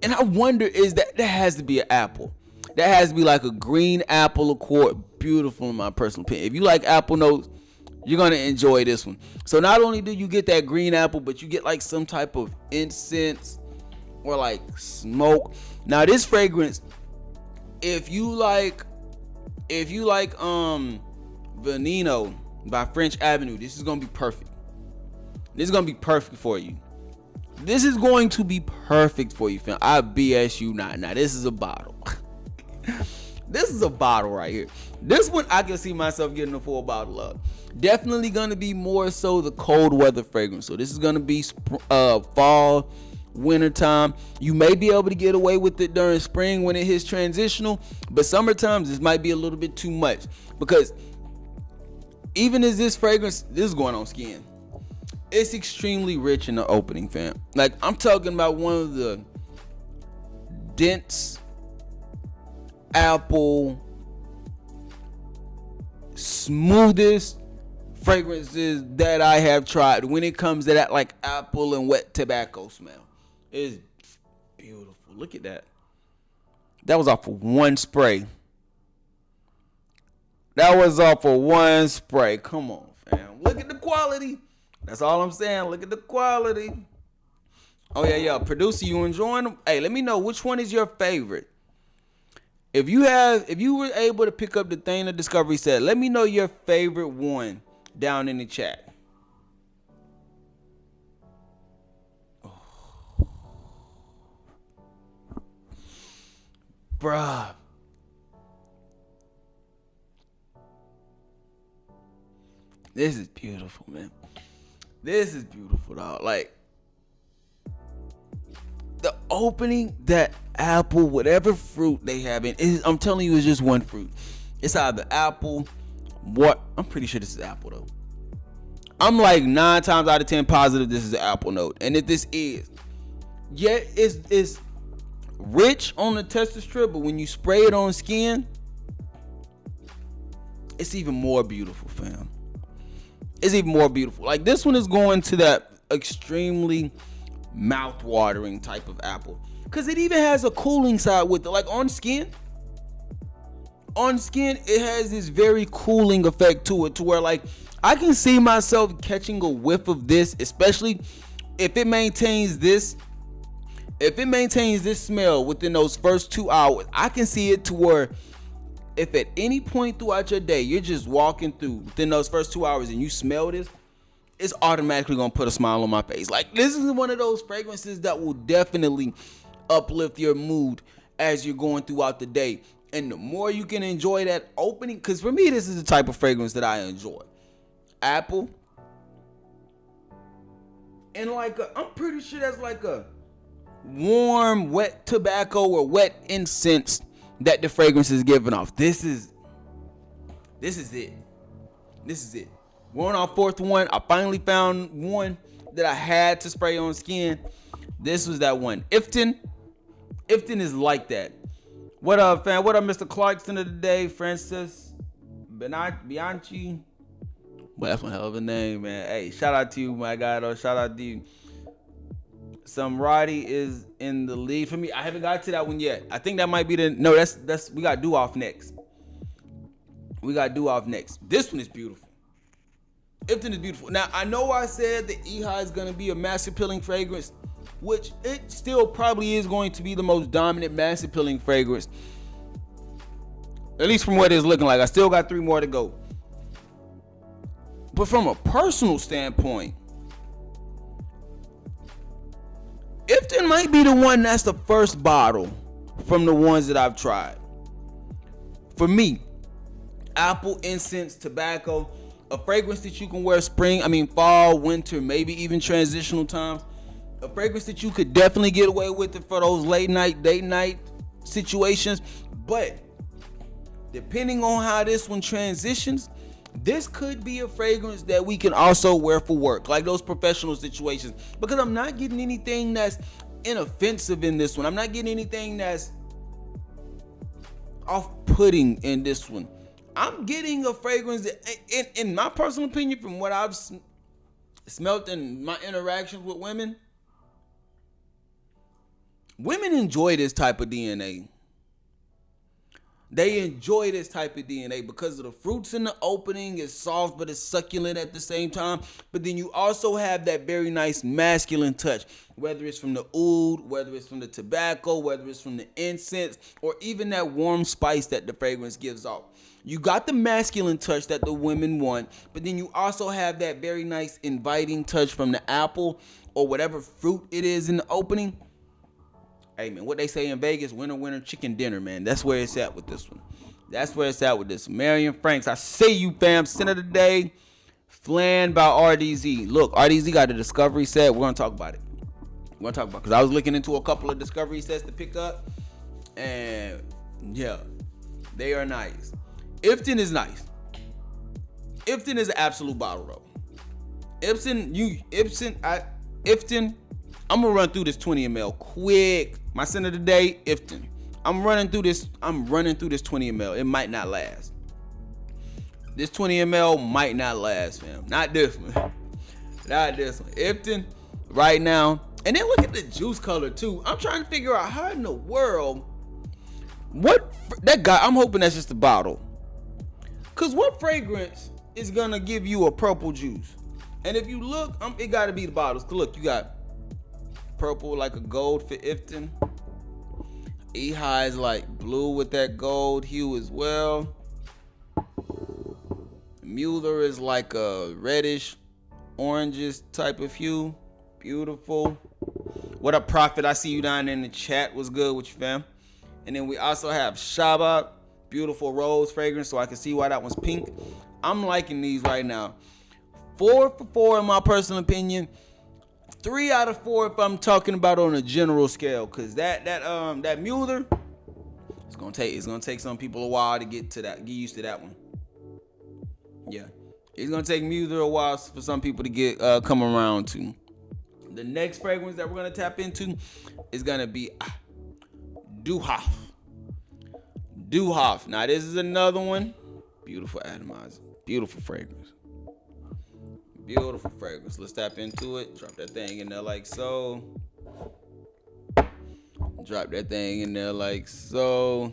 A: and I wonder, that has to be an apple. That has to be like a green apple accord. Beautiful in my personal opinion. If you like apple notes, you're going to enjoy this one. So not only do you get that green apple, but you get like some type of incense or like smoke. Now this fragrance, if you like If you like Veneno by French Avenue, this is gonna be perfect. This is gonna be perfect for you. This is going to be perfect for you, fam. I BS you not. Now this is a bottle. This is a bottle right here. This one I can see myself getting a full bottle of. Definitely gonna be more so the cold weather fragrance. So this is gonna be fall, winter time. You may be able to get away with it during spring when it hits transitional, but summertime this might be a little bit too much, because even as this fragrance, this is going on skin, it's extremely rich in the opening, fam. Like, I'm talking about one of the dense apple, smoothest fragrances that I have tried when it comes to that, like, apple and wet tobacco smell. It's beautiful. Look at that. That was off of one spray. That was off of one spray. Come on, fam. Look at the quality. That's all I'm saying. Look at the quality. Oh, yeah. Producer, you enjoying them? Hey, let me know which one is your favorite. If you were able to pick up the Thana Discovery set, let me know your favorite one down in the chat. Oh. Bruh. This is beautiful, man. This is beautiful, dog. Like, the opening, that apple, whatever fruit they have in, I'm telling you, it's just one fruit. It's either apple, I'm pretty sure this is apple, though. I'm like 9 times out of 10 positive this is an apple note. And if this is, yeah, it's rich on the tester strip, but when you spray it on skin, it's even more beautiful, fam. It's even more beautiful. Like, this one is going to that extremely mouth-watering type of apple, because it even has a cooling side with it. Like, on skin, it has this very cooling effect to it, to where, like, I can see myself catching a whiff of this, especially if it maintains this smell within those first 2 hours. I can see it to where, if at any point throughout your day you're just walking through within those first 2 hours and you smell this, it's automatically gonna put a smile on my face. Like, this is one of those fragrances that will definitely uplift your mood as you're going throughout the day. And the more you can enjoy that opening, because for me, this is the type of fragrance that I enjoy. Apple. And like, I'm pretty sure that's like a warm, wet tobacco or wet incense that the fragrance is giving off. This is it. We're on our 4th one. I finally found one that I had to spray on skin. This was that one. Ifton is like that. What up, fam? What up, Mr. Clarkson of the day? Francis Bianchi. Well, that's one hell of a name, man. Hey, shout out to you, my guy, though. Shout out to you. Some Roddy is in the lead for me. I haven't got to that one yet. I think that might be that's we got Do Off next. This one is beautiful. Ifton is beautiful. Now, I know I said the Eha is going to be a mass appealing fragrance, which it still probably is going to be the most dominant mass appealing fragrance, at least from what it's looking like. I still got 3 more to go. But from a personal standpoint, Ifton might be the one that's the first bottle from the ones that I've tried. For me, apple, incense, tobacco, a fragrance that you can wear fall, winter, maybe even transitional times. A fragrance that you could definitely get away with it for those late night, date night situations. But depending on how this one transitions, this could be a fragrance that we can also wear for work, like those professional situations. Because I'm not getting anything that's inoffensive in this one. I'm not getting anything that's off-putting in this one. I'm getting a fragrance that, in my personal opinion, from what I've smelt in my interactions with women enjoy this type of DNA. They enjoy this type of DNA because of the fruits in the opening. It's soft, but it's succulent at the same time. But then you also have that very nice masculine touch, whether it's from the oud, whether it's from the tobacco, whether it's from the incense, or even that warm spice that the fragrance gives off. You got the masculine touch that the women want, but then you also have that very nice inviting touch from the apple or whatever fruit it is in the opening. Hey, man, what they say in Vegas, winner, chicken dinner, man. That's where it's at with this one. That's where it's at with this. Marion Franks, I see you, fam. Scent of the day, Flan by RDZ. Look, RDZ got a discovery set. We're going to talk about it. We're going to talk about it because I was looking into a couple of discovery sets to pick up. And, yeah, they are nice. Ifton is nice. Ifton is an absolute bottle, though. Ifton, I'm going to run through this 20 ml quick. My scent of the day, Ifton. I'm running through this 20 ml. It might not last. This 20 ml might not last, fam. Not this one. Not this one. Ifton right now. And then look at the juice color too. I'm trying to figure out how in the world, I'm hoping that's just a bottle. Cause what fragrance is gonna give you a purple juice? And if you look, it gotta be the bottles. Cause look, you got purple like a gold for Ifton. High is like blue with that gold hue as well. Mueller is like a reddish, orangish type of hue. Beautiful. What up, Prophet? I see you down in the chat. What's good with you, fam? And then we also have Shabbat, beautiful rose fragrance, so I can see why that one's pink. I'm liking these right now. 4 for 4 in my personal opinion. 3 out of 4 if I'm talking about on a general scale, cause that Mueller, it's gonna take some people a while to get used to that one. Yeah, it's gonna take Mueller a while for some people to get come around to. The next fragrance that we're gonna tap into is gonna be Duhoff. Duhoff. Now this is another one. Beautiful atomizer. Beautiful fragrance. Beautiful fragrance. Let's tap into it. Drop that thing in there like so. Drop that thing in there like so.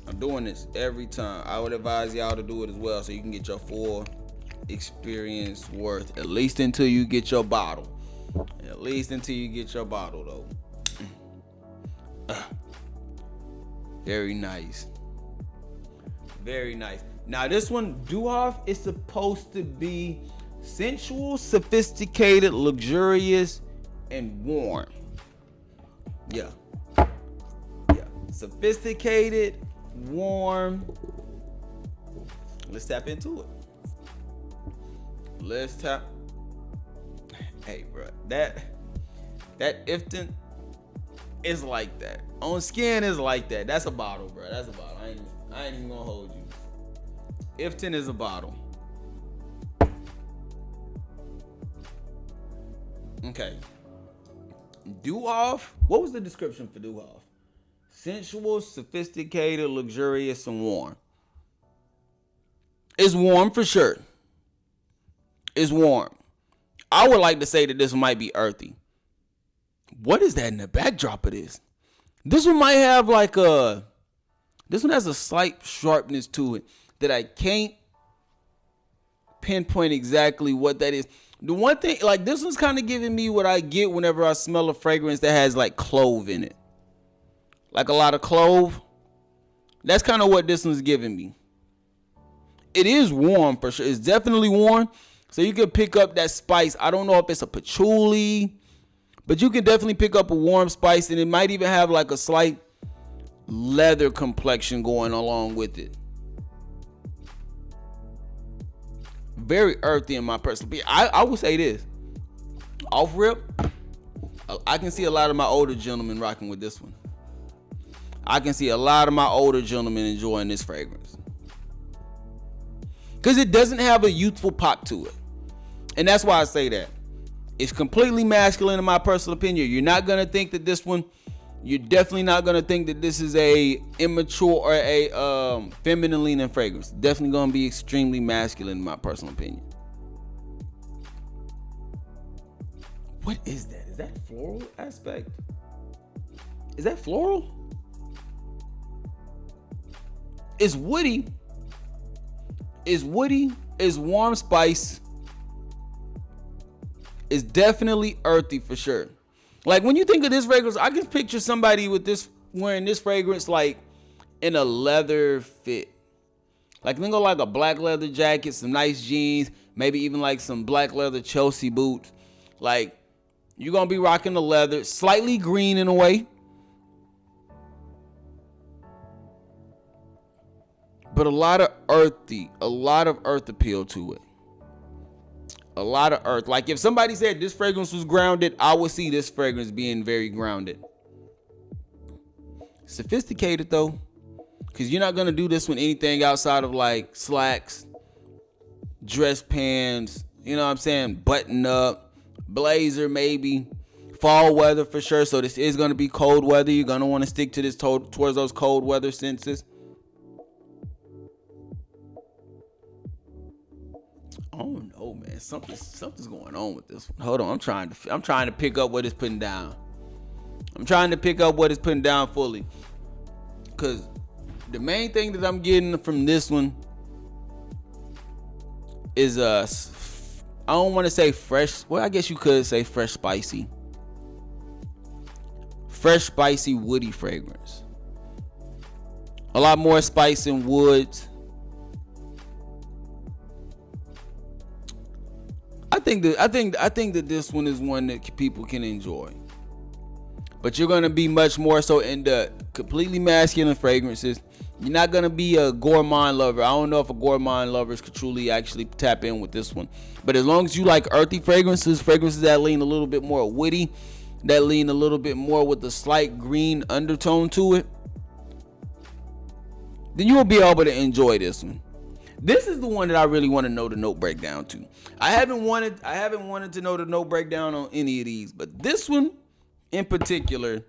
A: I'm doing this every time. I would advise y'all to do it as well so you can get your full experience worth. At least until you get your bottle. At least until you get your bottle though. Very nice. Very nice. Now this one, Duhoff, is supposed to be sensual, sophisticated, luxurious, and warm. Yeah. Yeah. Sophisticated, warm. Let's tap into it. Let's tap. Hey, bro. That Ifton is like that. On skin is like that. That's a bottle, bro. That's a bottle. I ain't even gonna hold you. Ifton is a bottle. Okay. Duhoff. What was the description for Duhoff? Sensual, sophisticated, luxurious, and warm. It's warm for sure. It's warm. I would like to say that this might be earthy. What is that in the backdrop of this? This one might have like this one has a slight sharpness to it that I can't pinpoint exactly what that is. The one thing, like this one's kind of giving me what I get whenever I smell a fragrance that has like clove in it. Like a lot of clove. That's kind of what this one's giving me. It is warm for sure. It's definitely warm. So you can pick up that spice. I don't know if it's a patchouli, but you can definitely pick up a warm spice, and it might even have like a slight leather complexion going along with it. Very earthy in my personal opinion. I would say this. Off rip, I can see a lot of my older gentlemen rocking with this one. I can see a lot of my older gentlemen enjoying this fragrance. Because it doesn't have a youthful pop to it. And that's why I say that. It's completely masculine in my personal opinion. You're not going to think that this one, you're definitely not going to think that this is a immature or a feminine leaning fragrance. Definitely going to be extremely masculine in my personal opinion. What is that? Is that floral aspect? Is that floral? It's woody. It's woody. It's warm spice. It's definitely earthy for sure. Like when you think of this fragrance, I can picture somebody with this wearing this fragrance like in a leather fit. Like think of like a black leather jacket, some nice jeans, maybe even like some black leather Chelsea boots. Like you're gonna be rocking the leather, slightly green in a way, but a lot of earth appeal to it. A lot of earth. Like if somebody said this fragrance was grounded, I would see this fragrance being very grounded. Sophisticated though, because you're not gonna do this with anything outside of like slacks, dress pants, you know what I'm saying, button up, blazer maybe, fall weather for sure. So this is gonna be cold weather. You're gonna want to stick to this towards those cold weather senses. Oh no, man, something's going on with this one. Hold on, I'm trying to pick up what it's putting down. I'm trying to pick up what it's putting down fully, cause the main thing that I'm getting from this one is I don't want to say fresh. Well, I guess you could say fresh spicy woody fragrance. A lot more spice and woods. I think that this one is one that people can enjoy. But you're gonna be much more so in the completely masculine fragrances. You're not gonna be a gourmand lover. I don't know if a gourmand lovers could truly actually tap in with this one. But as long as you like earthy fragrances that lean a little bit more woody, that lean a little bit more with a slight green undertone to it, then you will be able to enjoy this one. This is the one that I really want to know the note breakdown to. I haven't wanted to know the note breakdown on any of these, but this one in particular,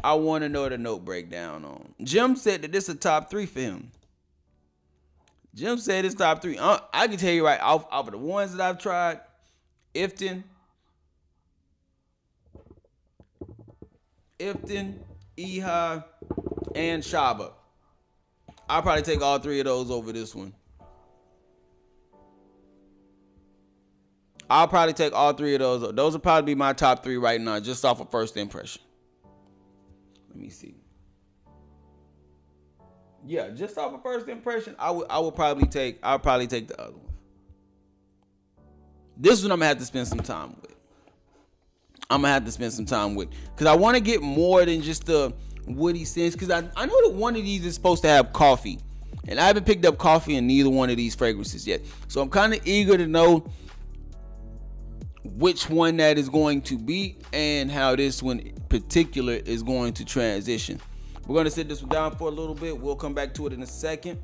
A: I want to know the note breakdown on. Jim said that this is a top 3 for him. Jim said it's top 3. I can tell you right off of the ones that I've tried, Ifton, Eha, and Shaba. I'll probably take all 3 of those over this one. I'll probably take all 3 of those. Those will probably be my top 3 right now, just off of first impression. Let me see. Yeah, just off of first impression, I'll probably take the other one. This one I'm gonna have to spend some time with. Because I want to get more than just the woody sense. Because I know that one of these is supposed to have coffee, and I haven't picked up coffee in neither one of these fragrances yet. So I'm kind of eager to know which one that is going to be and how this one in particular is going to transition. We're going to sit this one down for a little bit. We'll come back to it in a second.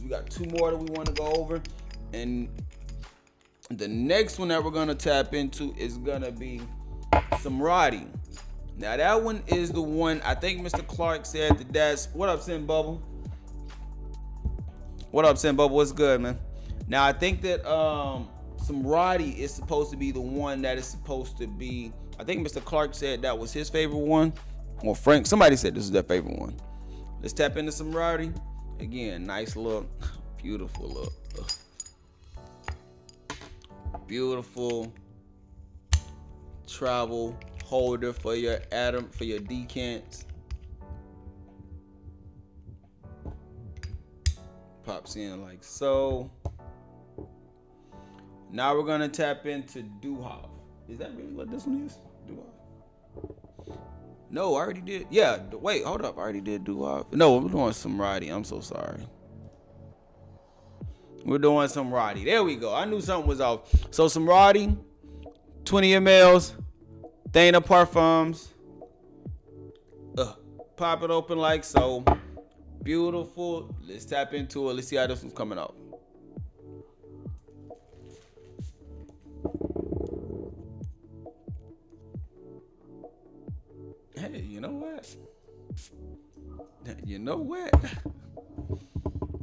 A: We got 2 more that we want to go over. And the next one that we're going to tap into is going to be Samrati. Now that one is the one, I think Mr. Clark said that's, what up, Sin Bubble? What up, Sin Bubble? What's good, man? Now I think that Samrati is supposed to be the one that is supposed to be, I think Mr. Clark said that was his favorite one. Or Frank, somebody said this is their favorite one. Let's tap into Samrati. Again, nice look, beautiful look. Beautiful travel holder for your decants. Pops in like so. Now we're gonna tap into Duhov. Is that really what this one is? Duhov. No, I already did. Yeah, wait, hold up. I already did Duhov. No, we're doing Samrati. I'm so sorry. We're doing Samrati. There we go. I knew something was off. So Samrati, 20 mLs, Thana Perfumes. Pop it open like so. Beautiful. Let's tap into it. Let's see how this one's coming out. Hey, you know what?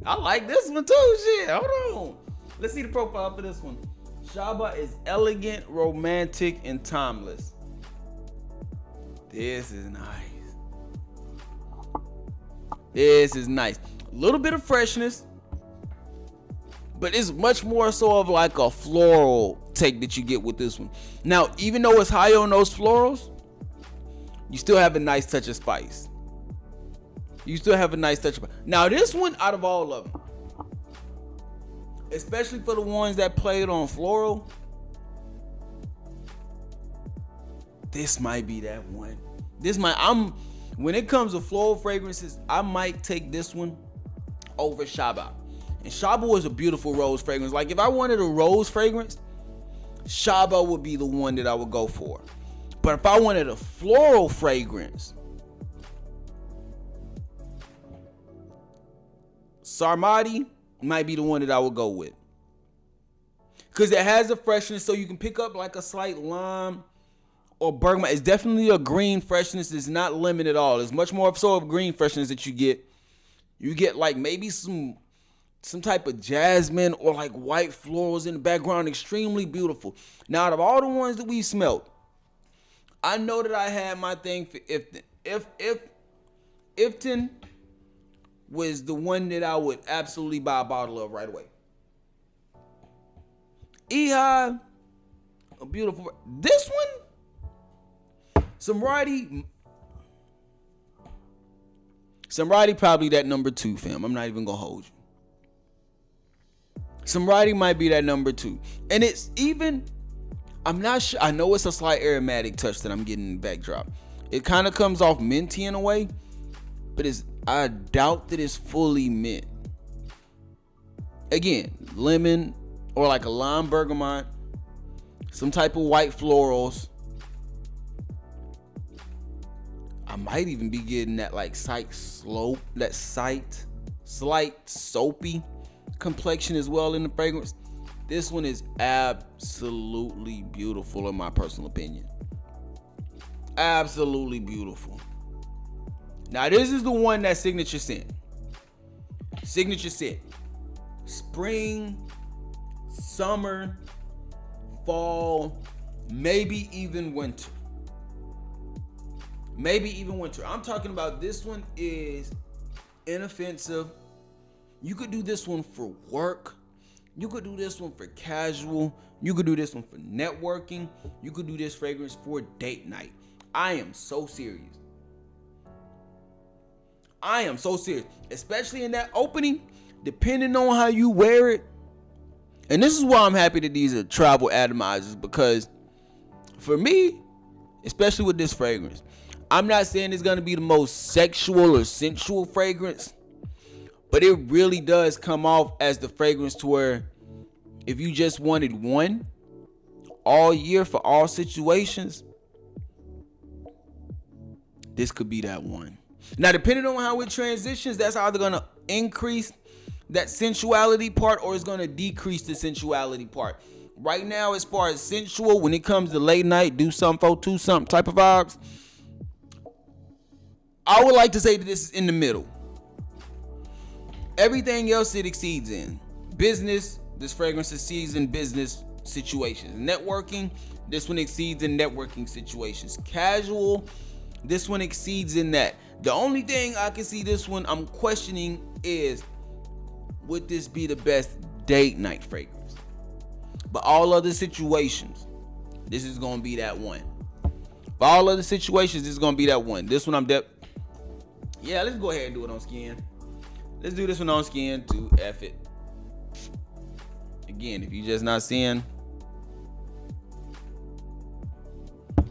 A: I like this one too. Shit, hold on. Let's see the profile for this one. Shaba is elegant, romantic, and timeless. This is nice. This is nice. A little bit of freshness, but it's much more so of like a floral take that you get with this one. Now, even though it's high on those florals, you still have a nice touch of spice. Now, this one, out of all of them, especially for the ones that played on floral, this might be that one. When it comes to floral fragrances, I might take this one over Shaba. And Shaba was a beautiful rose fragrance. Like, if I wanted a rose fragrance, Shaba would be the one that I would go for. But if I wanted a floral fragrance, Sarmati might be the one that I would go with. Because it has a freshness, so you can pick up like a slight lime or bergamot. It's definitely a green freshness. It's not lemon at all. It's much more so of green freshness that you get. You get like maybe some type of jasmine or like white florals in the background. Extremely beautiful. Now, out of all the ones that we smelled, I know that I had my thing for Ifton. Ifton was the one that I would absolutely buy a bottle of right away. Ehi, a beautiful. This one, Samrati probably that number 2, fam. I'm not even gonna hold you. Samrati might be that number 2, and it's even. I'm not sure. I know it's a slight aromatic touch that I'm getting in the backdrop. It kind of comes off minty in a way, but I doubt that it's fully mint. Again, lemon or like a lime bergamot, some type of white florals. I might even be getting that like slight soapy complexion as well in the fragrance. This one is absolutely beautiful in my personal opinion. Absolutely beautiful. Now, this is the one that signature scent. Spring, summer, fall, maybe even winter. I'm talking about this one is inoffensive. You could do this one for work. You could do this one for casual. You could do this one for networking. You could do this fragrance for date night. I am so serious. Especially in that opening, depending on how you wear it. And this is why I'm happy that these are travel atomizers, because for me, especially with this fragrance, I'm not saying it's going to be the most sexual or sensual fragrance, but it really does come off as the fragrance to where if you just wanted one all year for all situations, this could be that one. Now, depending on how it transitions, that's either going to increase that sensuality part or it's going to decrease the sensuality part. Right now, as far as sensual, when it comes to late night, do something for two something type of vibes, I would like to say that this is in the middle. Everything else it exceeds in. Business, this fragrance exceeds in business situations. Networking, this one exceeds in networking situations. Casual, this one exceeds in that. The only thing I can see this one I'm questioning is, would this be the best date night fragrance? But all other situations, this is going to be that one. For all other situations, this is going to be that one. This one yeah, let's go ahead and do it on skin. Let's do this one on skin too. F it. Again, if you just not seeing,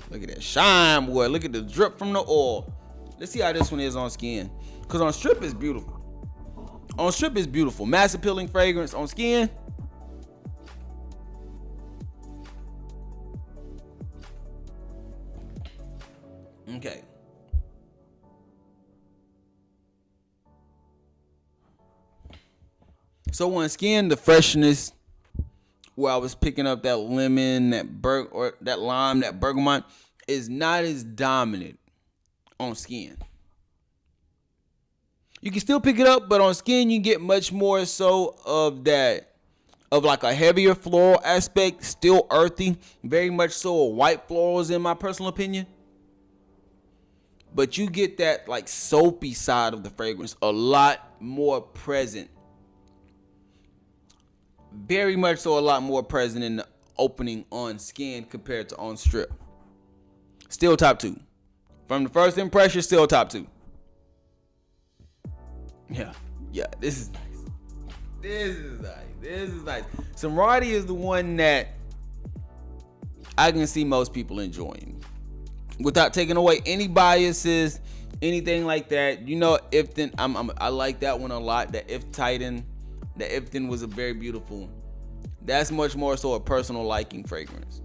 A: look at that shine, boy. Look at the drip from the oil. Let's see how this one is on skin. Because on strip is beautiful. Mass appealing fragrance on skin. Okay. So on skin, the freshness, where I was picking up that lemon, that lime, that bergamot, is not as dominant on skin. You can still pick it up, but on skin you get much more so of that, of like a heavier floral aspect, still earthy, very much so white florals in my personal opinion. but you get that like soapy side of the fragrance a lot more present. Very much so, a lot more present in the opening on skin compared to on strip. Still top 2. From the first impression, still top 2. Yeah, this is nice. This is nice. Sobriety is the one that I can see most people enjoying. Without taking away any biases, anything like that. You know, Ifton, I like that one a lot. The Ifton was a very beautiful. That's much more so a personal liking fragrance.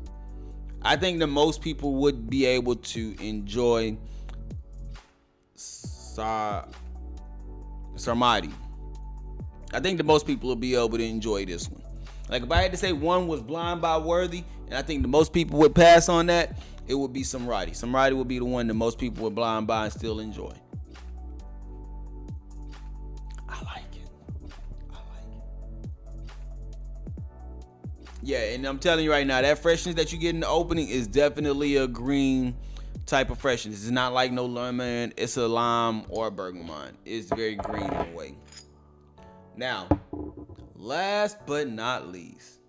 A: I think that most people would be able to enjoy Sarmati. I think that most people will be able to enjoy this one. Like if I had to say one was Blind by Worthy, and I think the most people would pass on that, it would be Samrati. Samrati would be the one that most people would blind by and still enjoy. I like it. Yeah, and I'm telling you right now, that freshness that you get in the opening is definitely a green type of freshness. It's not like no lemon, it's a lime or a bergamot. It's very green in a way. Now, last but not least,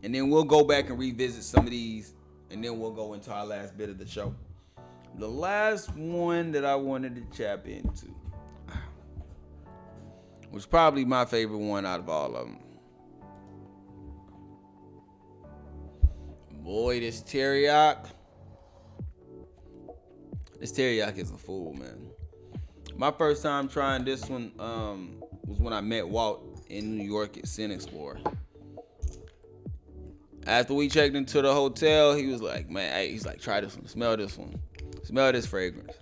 A: and then we'll go back and revisit some of these, and then we'll go into our last bit of the show. The last one that I wanted to tap into was probably my favorite one out of all of them. Boy, this teriyaki. This teriyaki is a fool, man. My first time trying this one was when I met Walt in New York at Sin Explorer. After we checked into the hotel, he was like, man, hey, he's like, try this one, smell this one. Smell this fragrance.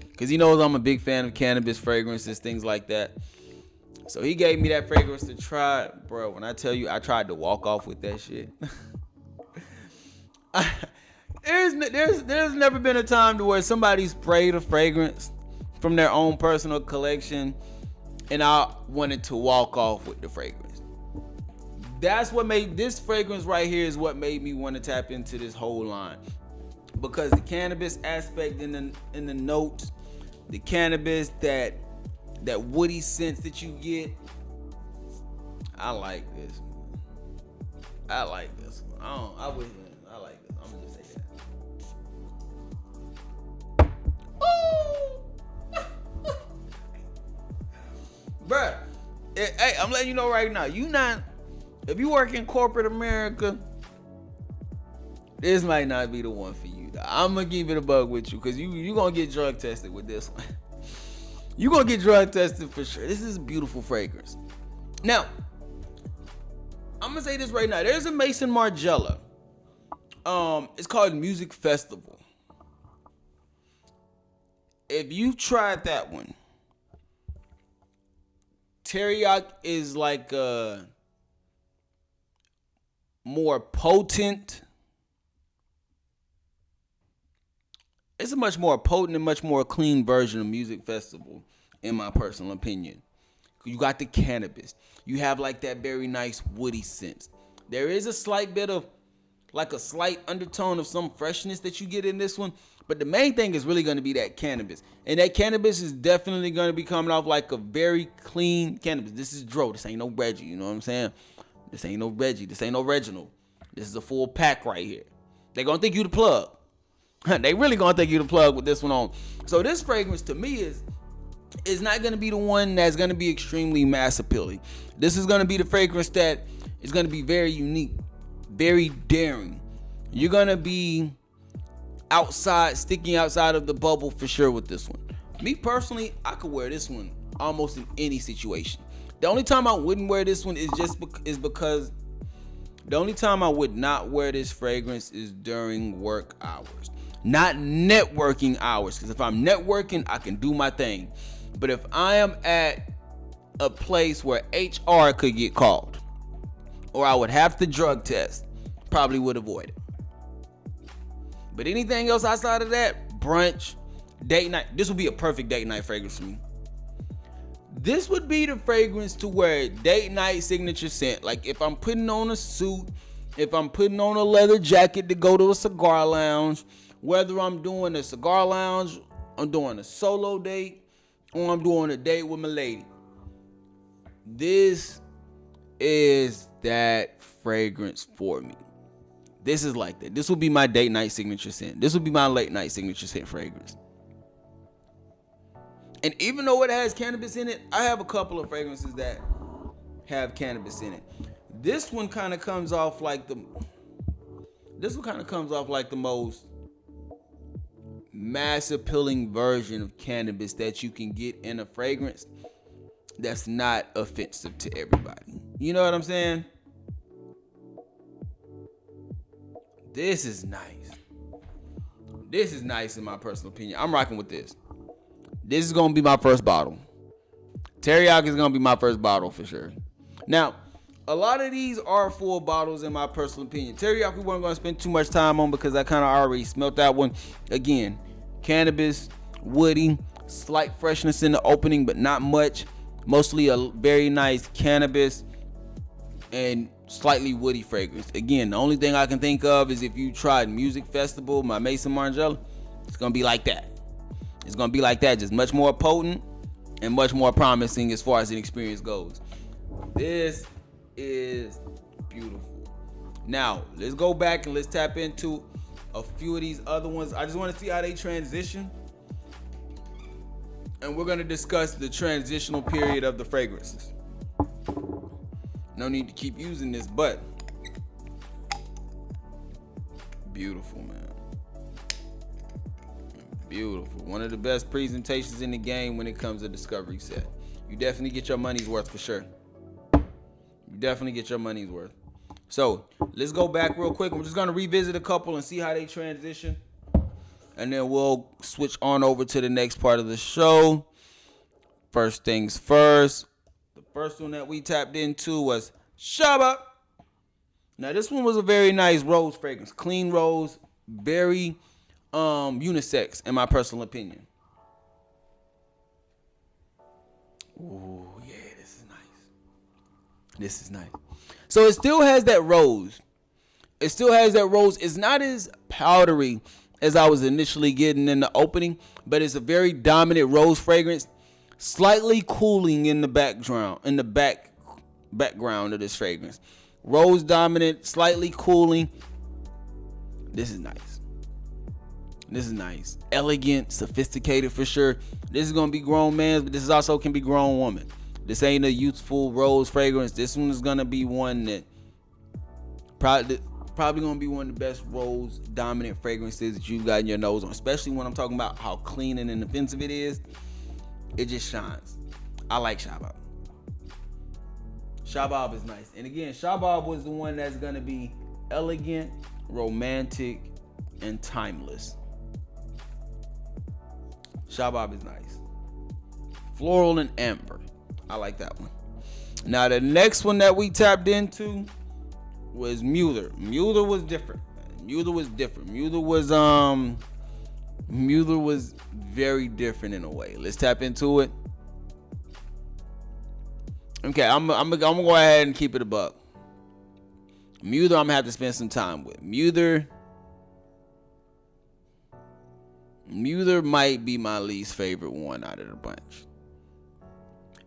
A: Because he knows I'm a big fan of cannabis fragrances, things like that. So he gave me that fragrance to try. Bro, when I tell you, I tried to walk off with that shit. There's never been a time to where somebody sprayed a fragrance from their own personal collection and I wanted to walk off with the fragrance. That's what made this fragrance right here is what made me want to tap into this whole line. Because the cannabis aspect in the notes, the cannabis, that woody sense that you get, I like this. I like this one. I like this. I'm gonna just say that. Ooh! Bruh, hey, I'm letting you know right now, if you work in corporate America, this might not be the one for you. I'm gonna keep it a bug with you, because you gonna get drug tested with this one. You gonna get drug tested for sure. This is a beautiful fragrance. Now, I'm gonna say this right now. There's a Mason Margiela. It's called Music Festival. If you tried that one, teriyaki is like a more potent. It's a much more potent and much more clean version of Music Festival, in my personal opinion. You got the cannabis. You have like that very nice woody sense. There is a slight bit of, like a slight undertone of some freshness that you get in this one. But the main thing is really going to be that cannabis. And that cannabis is definitely going to be coming off like a very clean cannabis. This is Dro. This ain't no Reggie. You know what I'm saying? This ain't no Reggie. This ain't no Reginald. This is a full pack right here. They going to think you the plug. They really going to think you the plug with this one on. So this fragrance to me is not going to be the one that's going to be extremely mass appealing. This is going to be the fragrance that is going to be very unique, very daring. You're going to be sticking outside of the bubble for sure with this one. Me personally, I could wear this one almost in any situation. The only time I wouldn't wear this one is because the only time I would not wear this fragrance is during work hours. Not networking hours, because if I'm networking, I can do my thing. But if I am at a place where HR could get called, or I would have to drug test, probably would avoid it. But anything else outside of that, brunch, date night, this would be a perfect date night fragrance for me. This would be the fragrance to wear date night signature scent. Like if I'm putting on a suit, if I'm putting on a leather jacket to go to a cigar lounge, Whether I'm doing a cigar lounge, I'm doing a solo date, or I'm doing a date with my lady. This is that fragrance for me. This is like that. This will be my date night signature scent. This will be my late night signature scent fragrance. And even though it has cannabis in it, I have a couple of fragrances that have cannabis in it. This one kind of comes off like the most mass appealing version of cannabis that you can get in a fragrance that's not offensive to everybody. You know what I'm saying? This is nice. This is nice in my personal opinion. I'm rocking with this. This is going to be my first bottle. Teriyaki is going to be my first bottle for sure. Now, a lot of these are full bottles in my personal opinion. Teriyaki we weren't going to spend too much time on because I kind of already smelt that one. Again, cannabis, woody, slight freshness in the opening, but not much. Mostly a very nice cannabis and slightly woody fragrance. Again, the only thing I can think of is if you tried Music Festival, my Mason Margiela, it's going to be like that. It's going to be like that, just much more potent and much more promising as far as the experience goes. This is beautiful. Now, let's go back and let's tap into a few of these other ones. I just want to see how they transition. And we're going to discuss the transitional period of the fragrances. No need to keep using this, but beautiful, man. Beautiful. One of the best presentations in the game when it comes to discovery set. You definitely get your money's worth for sure. You definitely get your money's worth. So let's go back real quick. We're just going to revisit a couple and see how they transition. And then we'll switch on over to the next part of the show. First things first. The first one that we tapped into was Shaba. Now this one was a very nice rose fragrance. Clean rose. Very unisex in my personal opinion. Ooh, yeah, this is nice. This is nice. So it still has that rose. It still has that rose. It's not as powdery as I was initially getting in the opening, but it's a very dominant rose fragrance, slightly cooling in the background, background of this fragrance. Rose dominant, slightly cooling. This is nice. This is nice. Elegant, sophisticated for sure. This is going to be grown man's, but this is also can be grown woman. This ain't a youthful rose fragrance. This one is going to be one that probably going to be one of the best rose dominant fragrances that you've got in your nose on, especially when I'm talking about how clean and inoffensive it is. It just shines. I like Shabab. Shabab is nice. And again, Shabab was the one that's going to be elegant, romantic, and timeless. Shabab is nice. Floral and amber. I like that one. Now the next one that we tapped into was Mueller. Mueller was different. Mueller was very different in a way. Let's tap into it. Okay, I'm gonna go ahead and keep it a buck. Mueller, I'm gonna have to spend some time with. Mueller might be my least favorite one out of the bunch.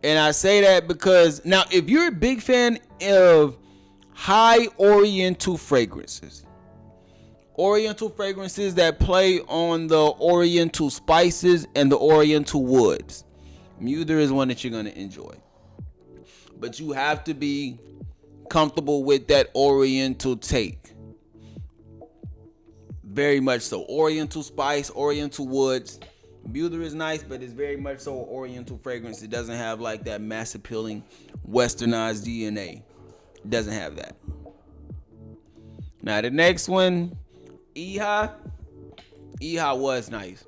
A: And I say that because now, if you're a big fan of high Oriental fragrances that play on the Oriental spices and the Oriental woods, Mueller is one that you're going to enjoy. But you have to be comfortable with that Oriental take. Very much so. Oriental spice, Oriental woods. Mueller is nice, but it's very much so Oriental fragrance. It doesn't have like that mass appealing westernized DNA. It doesn't have that. Now the next one, Eha. Eha was nice.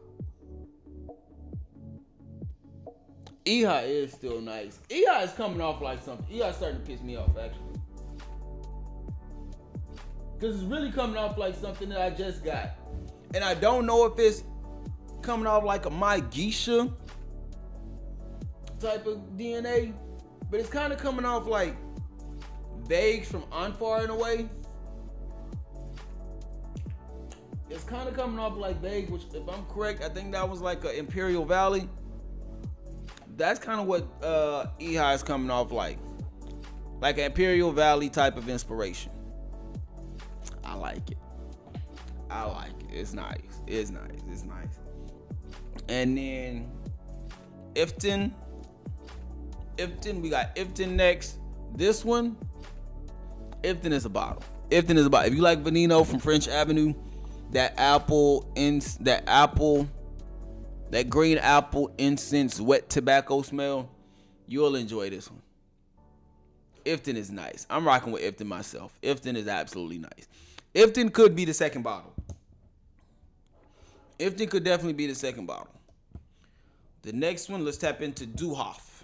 A: Eha is still nice. Eha is coming off like something. Eha is starting to piss me off actually. Because it's really coming off like something that I just got. And I don't know if it's coming off like a My Geisha type of DNA, but it's kind of coming off like Vagues from Anfar in a way. It's kind of coming off like beige, which, if I'm correct, I think that was like a Imperial Valley. That's kind of what Ehi is coming off like an Imperial Valley type of inspiration. I like it. It's nice. It's nice. And then Ifton, we got Ifton next. This one, Ifton is a bottle. If you like Veneno from French Avenue, that green apple incense wet tobacco smell, you'll enjoy this one. Ifton is nice. I'm rocking with Ifton myself. Ifton is absolutely nice. Ifton could be the second bottle. Ifton could definitely be the second bottle. The next one, let's tap into Duhoff.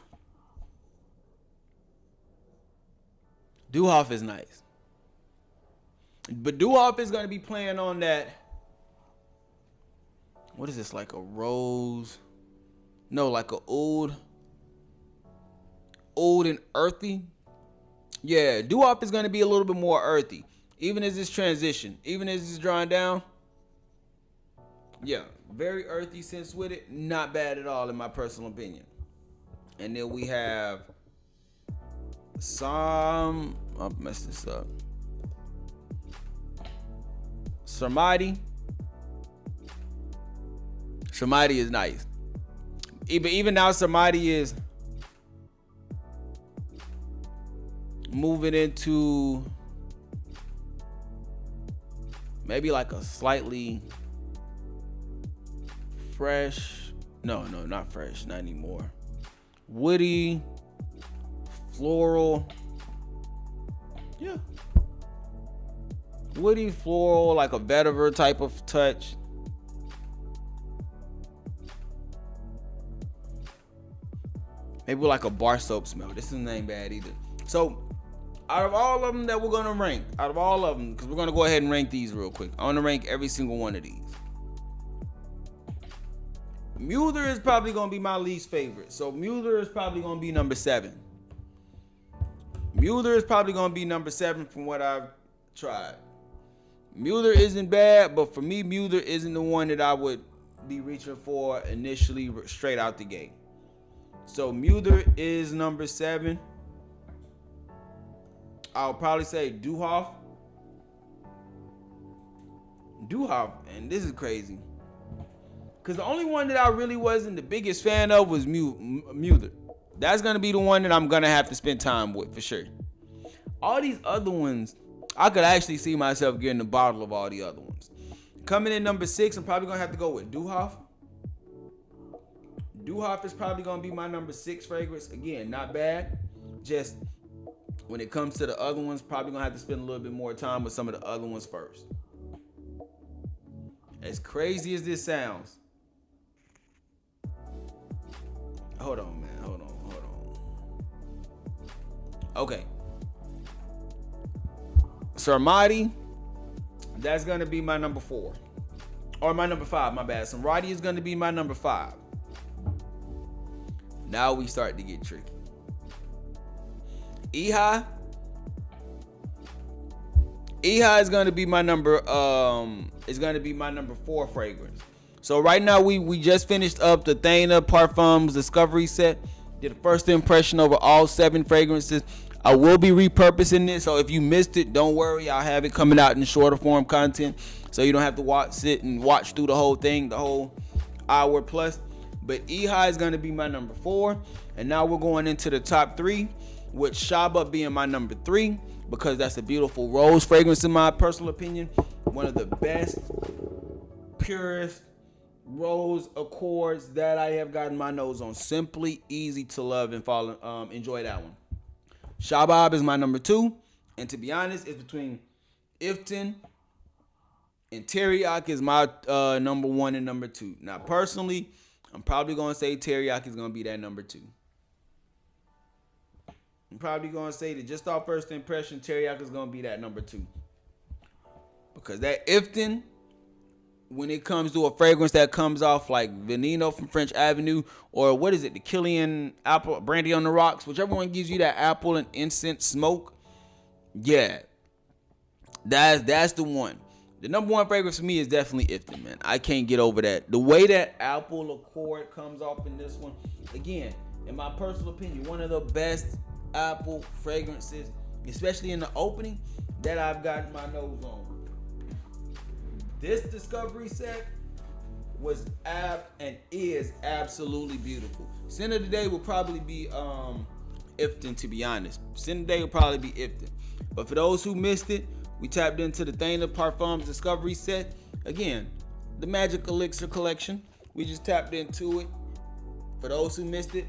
A: Duhoff is nice. But Duhoff is going to be playing on that. What is this? Like a rose? No, like a old and earthy. Yeah, Duhoff is going to be a little bit more earthy. Even as this transition. Even as it's drawing down. Yeah, very earthy sense with it. Not bad at all in my personal opinion. And then we have I'll mess this up. Sarmati is nice. Even now, Sarmati is moving into maybe like a slightly fresh. No, not fresh. Not anymore. Woody, floral. Yeah. Woody, floral, like a vetiver type of touch. Maybe like a bar soap smell. This ain't bad either. So, out of all of them that we're going to rank, because we're going to go ahead and rank these real quick. I want to rank every single one of these. Mulder is probably going to be my least favorite. So, Mulder is probably going to be number 7. Mulder is probably going to be number 7 from what I've tried. Mulder isn't bad, but for me, Mulder isn't the one that I would be reaching for initially straight out the gate. So Mulder is number 7. I'll probably say Duhoff, and this is crazy, because the only one that I really wasn't the biggest fan of was Mulder. That's gonna be the one that I'm gonna have to spend time with for sure. All these other ones, I could actually see myself getting a bottle of all the other ones. Coming in number 6, I'm probably gonna have to go with Duhoff. Duhoff is probably gonna be my number 6 fragrance. Again, not bad. Just when it comes to the other ones, probably gonna have to spend a little bit more time with some of the other ones first. As crazy as this sounds. Hold on, man. Hold on. Okay. Sarmati, that's gonna be my number 4. Or my number 5, my bad. Sarmati is gonna be my number 5. Now we start to get tricky. Ehi is gonna be my number 4 fragrance. So right now we just finished up the Thana Perfumes Discovery set. Did a first impression over all 7 fragrances. I will be repurposing this, so if you missed it, don't worry. I'll have it coming out in shorter form content, so you don't have to sit and watch through the whole thing, the whole hour plus. But Ehi is going to be my number 4, and now we're going into the top 3, with Shaba being my number 3, because that's a beautiful rose fragrance in my personal opinion. One of the best, purest rose accords that I have gotten my nose on. Simply easy to love and enjoy that one. Shabab is my number 2, and to be honest, it's between Ifton and Teriyaki is my number 1 and number 2. Now, personally, I'm probably going to say Teriyaki is going to be that number 2. I'm probably going to say that just off first impression, Teriyaki is going to be that number 2. Because that Ifton, when it comes to a fragrance that comes off like Veneno from French Avenue, or what is it, the Killian apple brandy on the rocks, whichever one gives you that apple and incense smoke, yeah, that's the one. The number one fragrance for me is definitely Ifton, man. I can't get over that. The way that apple accord comes off in this one, again, in my personal opinion, one of the best apple fragrances, especially in the opening, that I've gotten my nose on. This discovery set was and is absolutely beautiful. Scent of the day will probably be Ifton, to be honest. Scent of the day will probably be Ifton. But for those who missed it, we tapped into the Thana Perfumes discovery set. Again, the Magic Elixir collection. We just tapped into it. For those who missed it,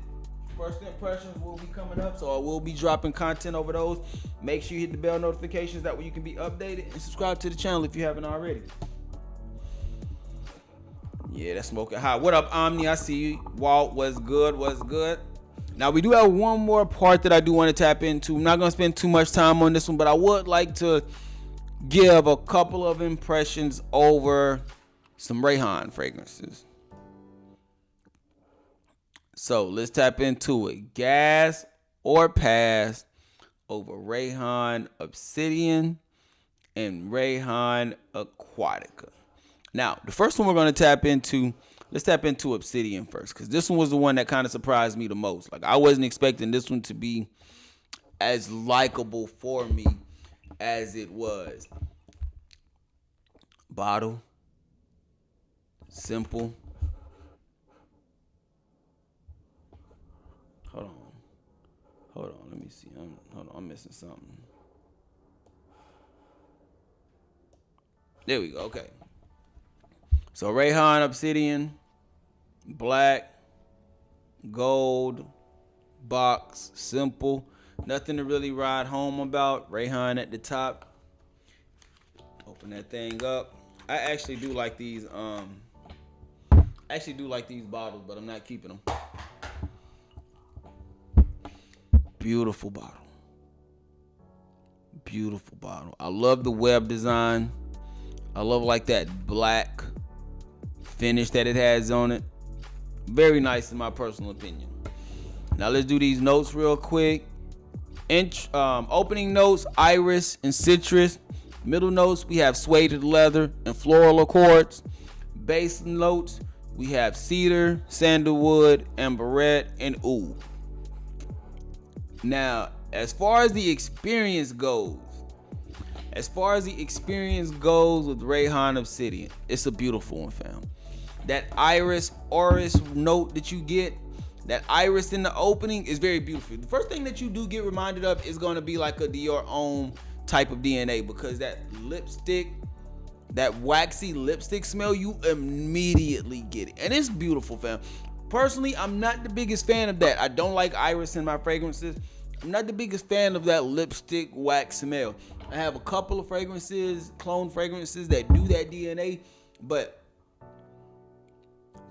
A: first impressions will be coming up, so I will be dropping content over those. Make sure you hit the bell notifications, that way you can be updated, and subscribe to the channel if you haven't already. Yeah, that's smoking hot. What up, Omni? I see you. Walt, what's good? What's good? Now, we do have one more part that I do want to tap into. I'm not going to spend too much time on this one, but I would like to give a couple of impressions over some Rayhaan fragrances. So let's tap into it. Gas or pass over Rayhaan Obsidian and Rayhaan Aquatica. Now, the first one we're going to tap into, let's tap into Obsidian first, because this one was the one that kind of surprised me the most. Like, I wasn't expecting this one to be as likable for me as it was. Bottle. Simple. Hold on, let me see. I'm missing something. There we go, okay. So Rayhaan Obsidian, black, gold, box, simple. Nothing to really ride home about. Rayhaan at the top. Open that thing up. I actually do like these bottles, but I'm not keeping them. Beautiful bottle. Beautiful bottle. I love the web design. I love like that black finish that it has on it. Very nice in my personal opinion. Now let's do these notes real quick. Opening notes, iris and citrus. Middle notes, we have suede leather and floral accords. Base notes, we have cedar, sandalwood, amberette, and oud. Now, as far as the experience goes with Rayhaan Obsidian, it's a beautiful one, fam. That iris note that you get, that iris in the opening is very beautiful. The first thing that you do get reminded of is going to be like a Dior Homme type of DNA, because that lipstick, that waxy lipstick smell, you immediately get it. And it's beautiful, fam. Personally, I'm not the biggest fan of that. I don't like iris in my fragrances. I'm not the biggest fan of that lipstick wax smell. I have a couple of fragrances, clone fragrances, that do that DNA, but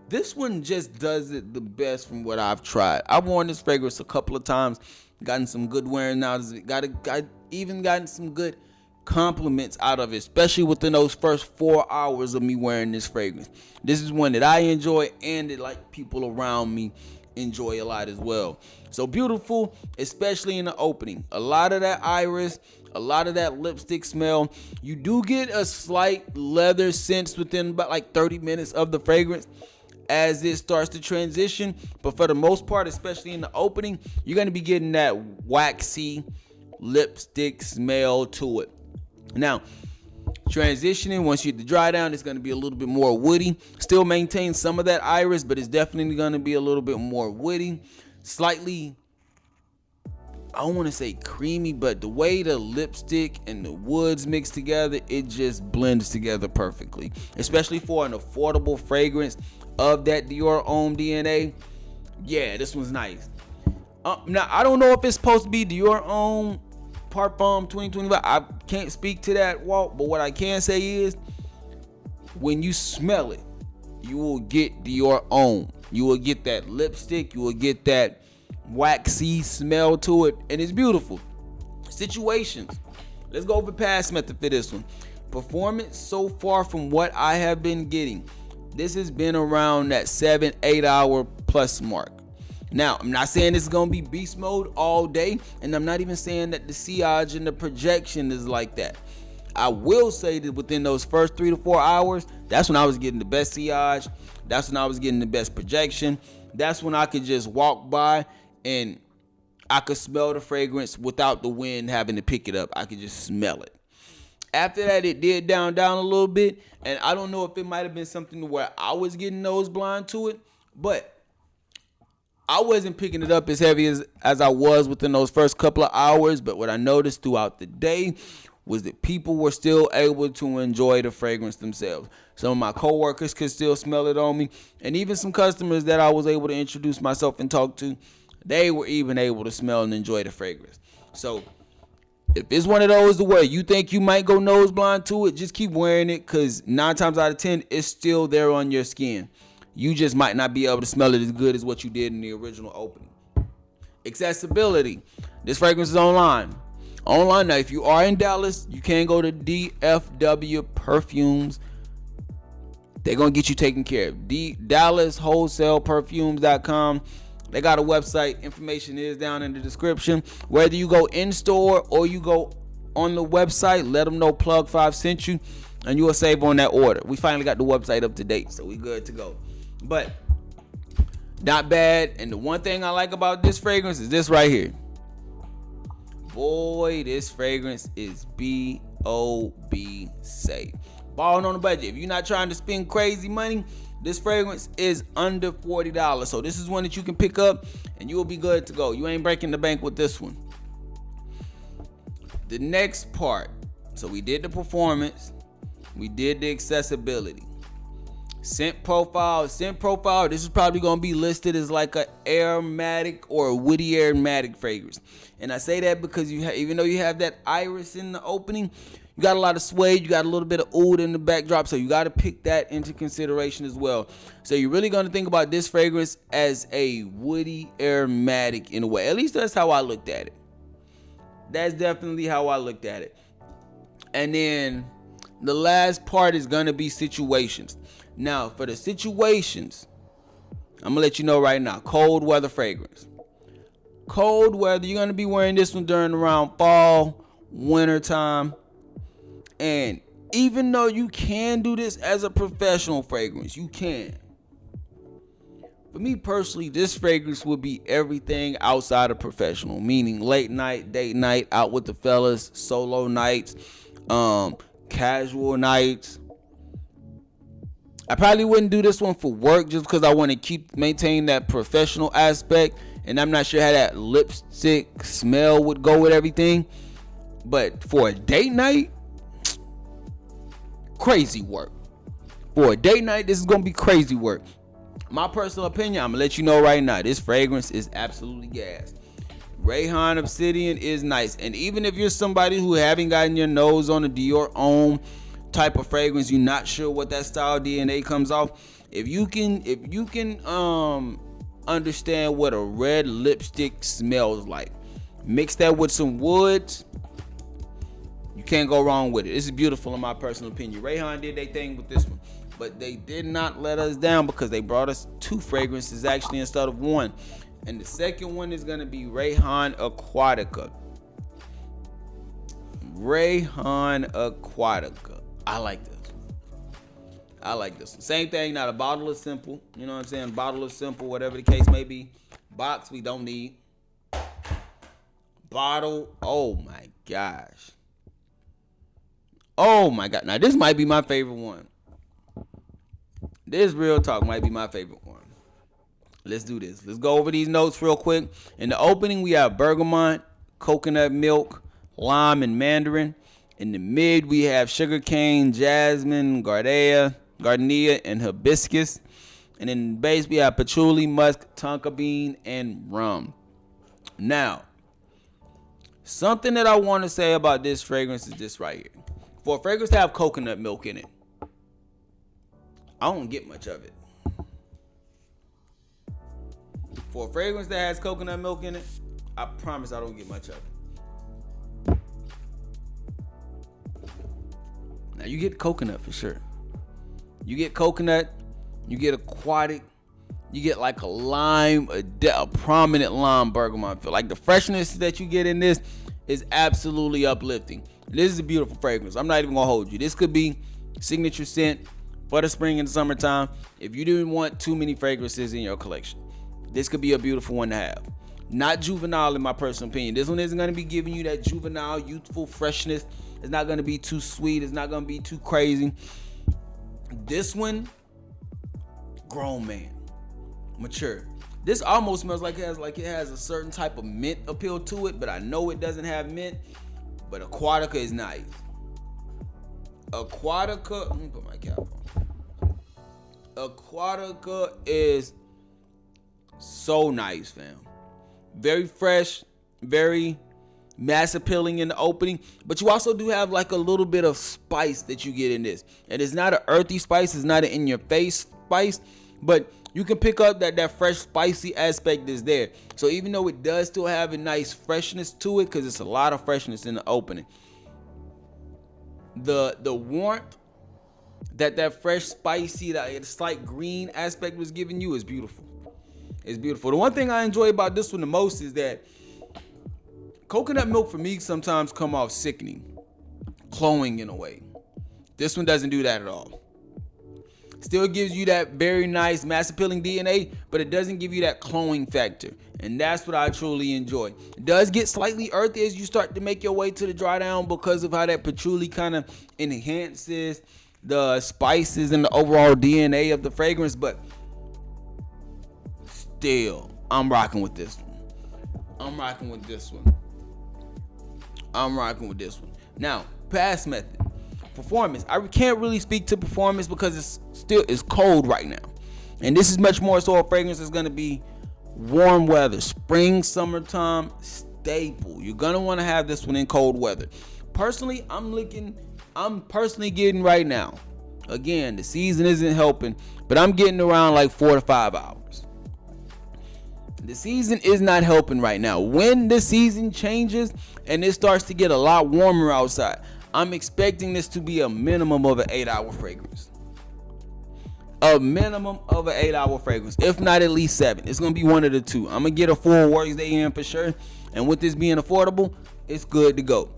A: this one just does it the best from what I've tried. I've worn this fragrance a couple of times, gotten some good wearing out of it, even gotten some good compliments out of it, especially within those first 4 hours of me wearing this fragrance. This is one that I enjoy, and that like people around me enjoy a lot as well. So beautiful, especially in the opening. A lot of that iris, a lot of that lipstick smell. You do get a slight leather sense within about like 30 minutes of the fragrance as it starts to transition, but for the most part, especially in the opening, you're going to be getting that waxy lipstick smell to it. Now, transitioning, once you hit the dry down, it's going to be a little bit more woody. Still maintain some of that iris, but it's definitely going to be a little bit more woody. Slightly, I don't want to say creamy, but the way the lipstick and the woods mix together, it just blends together perfectly. Especially for an affordable fragrance of that Dior Homme DNA. Yeah, this one's nice. Now, I don't know if it's supposed to be Dior Homme Parfum 2025. I can't speak to that, Walt, but what I can say is, when you smell it, you will get Dior Homme. You will get that lipstick, you will get that waxy smell to it, and it's beautiful. Situations. Let's go over pass method for this one. Performance so far from what I have been getting, this has been around that 7-8 hour plus mark. Now, I'm not saying this is going to be beast mode all day, and I'm not even saying that the sillage and the projection is like that. I will say that within those first 3 to 4 hours, that's when I was getting the best sillage. That's when I was getting the best projection. That's when I could just walk by and I could smell the fragrance without the wind having to pick it up. I could just smell it. After that, it did down a little bit, and I don't know if it might have been something where I was getting nose blind to it, but I wasn't picking it up as heavy as I was within those first couple of hours. But what I noticed throughout the day was that people were still able to enjoy the fragrance themselves. Some of my coworkers could still smell it on me, and even some customers that I was able to introduce myself and talk to, they were even able to smell and enjoy the fragrance. So if it's one of those where you think you might go nose blind to it, just keep wearing it, because 9 times out of 10, it's still there on your skin. You just might not be able to smell it as good as what you did in the original opening. Accessibility. This fragrance is online. Now, if you are in Dallas, you can go to DFW Perfumes. They're going to get you taken care of. DallasWholesalePerfumes.com. They got a website. Information is down in the description. Whether you go in store or you go on the website, let them know Plug 5 sent you, and you will save on that order. We finally got the website up to date, so we good to go. But not bad. And the one thing I like about this fragrance is this right here. Boy, this fragrance is B.O.B. safe. Balling on the budget. If you're not trying to spend crazy money, this fragrance is under $40. So this is one that you can pick up and you will be good to go. You ain't breaking the bank with this one. The next part. So we did the performance. We did the accessibility. Scent profile. This is probably going to be listed as like an aromatic or a woody aromatic fragrance. And I say that because even though you have that iris in the opening, you got a lot of suede, you got a little bit of oud in the backdrop, so you got to pick that into consideration as well. So you're really going to think about this fragrance as a woody aromatic in a way. At least that's how I looked at it. That's definitely how I looked at it. And then the last part is going to be situations. Now, for the situations, I'm going to let you know right now, cold weather fragrance. Cold weather, you're going to be wearing this one during around fall, winter time. And even though you can do this as a professional fragrance, you can. For me personally, this fragrance would be everything outside of professional, meaning late night, date night, out with the fellas, solo nights, casual nights. I probably wouldn't do this one for work just because I want to maintain that professional aspect, and I'm not sure how that lipstick smell would go with everything. But for a date night, crazy work. For a date night, this is going to be crazy work. My personal opinion, I'm going to let you know right now, this fragrance is absolutely gas. Rayhaan Obsidian is nice. And even if you're somebody who haven't gotten your nose on a Dior Homme type of fragrance, you're not sure what that style DNA comes off, if you can understand what a red lipstick smells like, mix that with some woods, you can't go wrong with it. This is beautiful in my personal opinion. Rayhaan did their thing with this one, but they did not let us down because they brought us 2 fragrances actually instead of 1. And the second one is going to be Rayhaan Aquatica. Rayhaan Aquatica. I like this. Same thing, not a bottle of simple. You know what I'm saying? Bottle of simple, whatever the case may be. Box, we don't need. Bottle, oh my gosh. Oh my God. Now, this might be my favorite one. This real talk might be my favorite one. Let's do this. Let's go over these notes real quick. In the opening, we have bergamot, coconut milk, lime, and mandarin. In the mid, we have sugarcane, jasmine, gardenia, and hibiscus. And in the base, we have patchouli, musk, tonka bean, and rum. Now, something that I want to say about this fragrance is this right here. For a fragrance to have coconut milk in it, I don't get much of it. For a fragrance that has coconut milk in it, I promise I don't get much of it. Now, you get coconut for sure. You get coconut, you get aquatic, you get like a lime, a prominent lime bergamot feel. Like the freshness that you get in this is absolutely uplifting. This is a beautiful fragrance. I'm not even gonna hold you. This could be signature scent for the spring and summertime. If you didn't want too many fragrances in your collection, this could be a beautiful one to have. Not juvenile in my personal opinion. This one isn't gonna be giving you that juvenile, youthful freshness. It's not gonna be too sweet. It's not gonna be too crazy. This one, grown man, mature. This almost smells like it has a certain type of mint appeal to it, but I know it doesn't have mint. But Aquatica is nice. Aquatica, let me put my cap on. Aquatica is so nice, fam. Very fresh, very mass appealing in the opening, but you also do have like a little bit of spice that you get in this. And it's not an earthy spice, it's not an in your face spice, but you can pick up that fresh spicy aspect is there. So even though it does still have a nice freshness to it, because it's a lot of freshness in the opening, the warmth that fresh spicy, that slight green aspect was giving you is beautiful. It's beautiful. The one thing I enjoy about this one the most is that coconut milk for me sometimes come off sickening, cloying in a way. This one doesn't do that at all. Still gives you that very nice mass appealing DNA, but it doesn't give you that cloying factor. And that's what I truly enjoy. It does get slightly earthy as you start to make your way to the dry down because of how that patchouli kind of enhances the spices and the overall DNA of the fragrance, but still, I'm rocking with this one. I'm rocking with this one. Now, pass method. Performance. I can't really speak to performance because it's cold right now. And this is much more so a fragrance that's going to be warm weather. Spring, summertime, staple. You're going to want to have this one in cold weather. Personally, I'm personally getting right now. Again, the season isn't helping, but I'm getting around like 4 to 5 hours. The season is not helping right now. When the season changes and it starts to get a lot warmer outside, I'm expecting this to be a minimum of an 8-hour fragrance. A minimum of an 8-hour fragrance, if not at least 7. It's going to be one of the two. I'm going to get a full works day in for sure. And with this being affordable, it's good to go.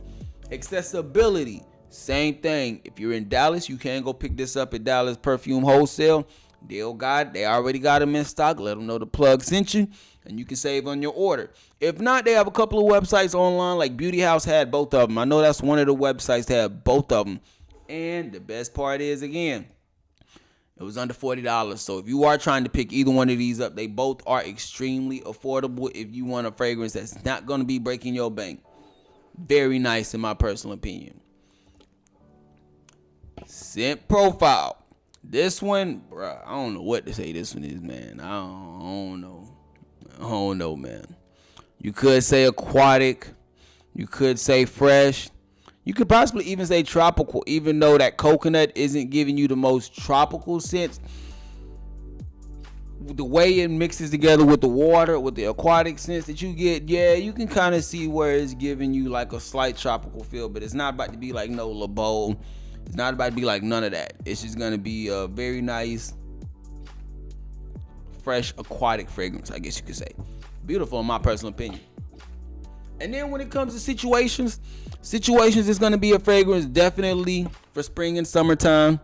A: Accessibility, same thing. If you're in Dallas, you can go pick this up at Dallas Perfume Wholesale. They already got them in stock. Let them know the plug sent you, and you can save on your order. If not, they have a couple of websites online, like Beauty House had both of them. I know that's one of the websites that have both of them. And the best part is, again, it was under $40. So if you are trying to pick either one of these up, they both are extremely affordable if you want a fragrance that's not going to be breaking your bank. Very nice in my personal opinion. Scent profile. This one, bruh, I don't know what to say this one is, man. I don't know, man. You could say aquatic. You could say fresh. You could possibly even say tropical, even though that coconut isn't giving you the most tropical scents. The way it mixes together with the water, with the aquatic scents that you get, yeah, you can kind of see where it's giving you like a slight tropical feel, but it's not about to be like no LeBeau. It's not about to be like none of that. It's just going to be a very nice, fresh, aquatic fragrance, I guess you could say. Beautiful in my personal opinion. And then when it comes to situations is going to be a fragrance definitely for spring and summertime.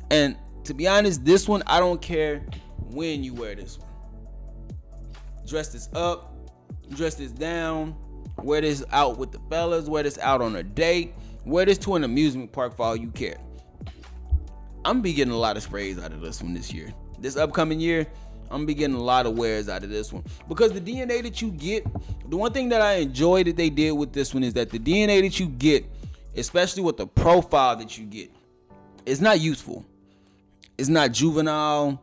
A: And to be honest, this one, I don't care when you wear this one. Dress this up, dress this down, wear this out with the fellas, wear this out on a date, wear this to an amusement park for all you care. I'm gonna be getting a lot of sprays out of this one this year. This upcoming year, I'm gonna be getting a lot of wears out of this one. Because the DNA that you get, the one thing that I enjoy that they did with this one is that the DNA that you get, especially with the profile that you get, it's not youthful. It's not juvenile.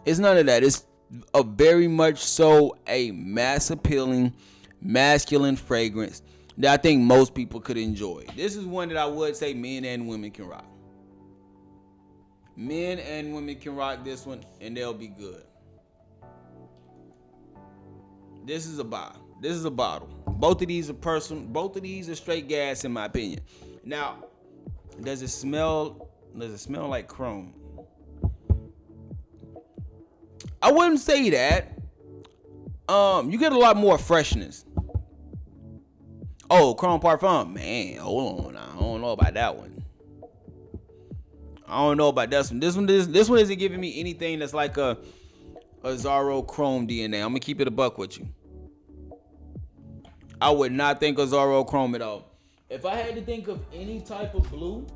A: It's none of that. It's a very much so a mass appealing, masculine fragrance that I think most people could enjoy. This is one that I would say men and women can rock. Men and women can rock this one and they'll be good. This is a buy. This is a bottle. Both of these are straight gas in my opinion. Now, does it smell like chrome? I wouldn't say that. You get a lot more freshness Oh, Chrome Parfum. Man, hold on now. I don't know about that one. I don't know about this one. This one isn't giving me anything that's like a Zaro Chrome DNA. I'm gonna keep it a buck with you. I would not think of Zaro Chrome at all. If I had to think of any type of blue,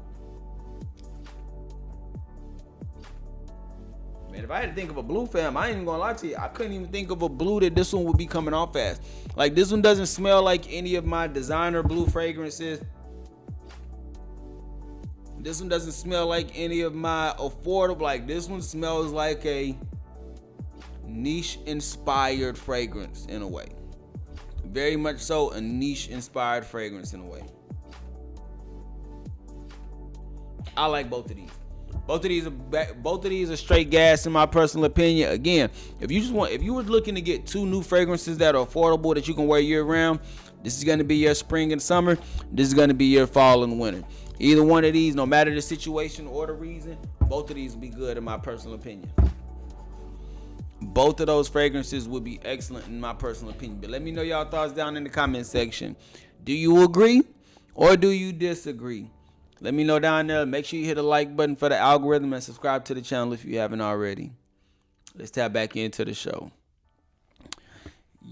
A: man, if I had to think of a blue, fam, I ain't even gonna lie to you. I couldn't even think of a blue that this one would be coming off as. Like, this one doesn't smell like any of my designer blue fragrances. This one doesn't smell like any of my affordable. Like, this one smells like a niche inspired fragrance in a way. Very much so a niche inspired fragrance in a way. I like both of these. Both of these are straight gas in my personal opinion. Again, if you were looking to get 2 new fragrances that are affordable that you can wear year round, this is going to be your spring and summer. This is going to be your fall and winter. Either one of these, no matter the situation or the reason, both of these will be good in my personal opinion. Both of those fragrances would be excellent in my personal opinion. But let me know y'all thoughts down in the comment section. Do you agree or do you disagree? Let me know down there. Make sure you hit the like button for the algorithm and subscribe to the channel if you haven't already. Let's tap back into the show.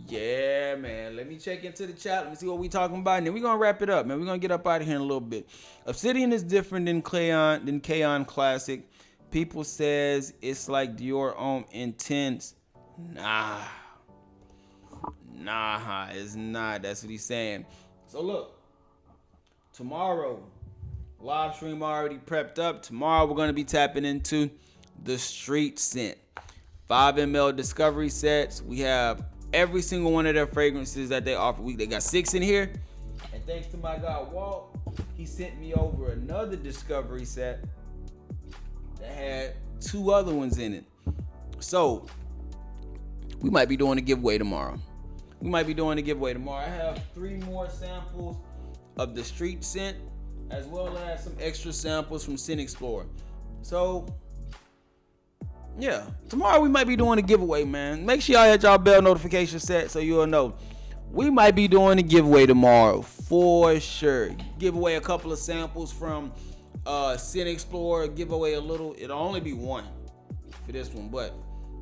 A: Yeah, man. Let me check into the chat. Let me see what we talking about. And then we're going to wrap it up, man. We're going to get up out of here in a little bit. Obsidian is different than Kaon Classic. People says it's like Dior Homme Intense. Nah, it's not. That's what he's saying. So look, tomorrow, live stream already prepped up. Tomorrow we're going to be tapping into the street scent. 5 ml discovery sets. We have every single one of their fragrances that they offer. They got 6 in here. And thanks to my guy Walt, he sent me over another discovery set that had 2 other ones in it. So we might be doing a giveaway tomorrow. I have 3 more samples of the street scent, as well as some extra samples from Scent Explorer. So yeah, tomorrow we might be doing a giveaway, man. Make sure y'all had y'all bell notification set so you'll know. We might be doing a giveaway tomorrow for sure. Give away a couple of samples from Scent Explorer. Give away a little. It'll only be 1 for this one, but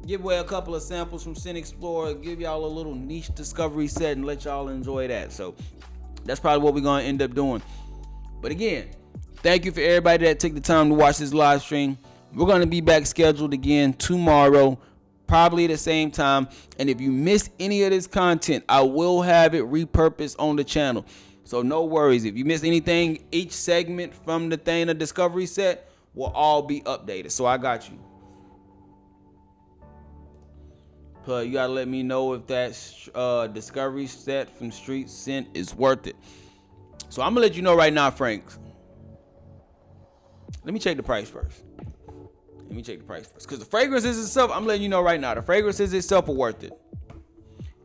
A: give away a couple of samples from Scent Explorer. Give y'all a little niche discovery set and let y'all enjoy that. So that's probably what we're gonna end up doing. But again, thank you for everybody that took the time to watch this live stream. We're going to be back scheduled again tomorrow, probably at the same time. And if you miss any of this content, I will have it repurposed on the channel. So no worries. If you miss anything, each segment from the Thana Discovery set will all be updated. So I got you. But you got to let me know if that Discovery set from Street Scent is worth it. So I'm going to let you know right now, Franks. Let me check the price first. Because the fragrances itself, I'm letting you know right now, the fragrances itself are worth it.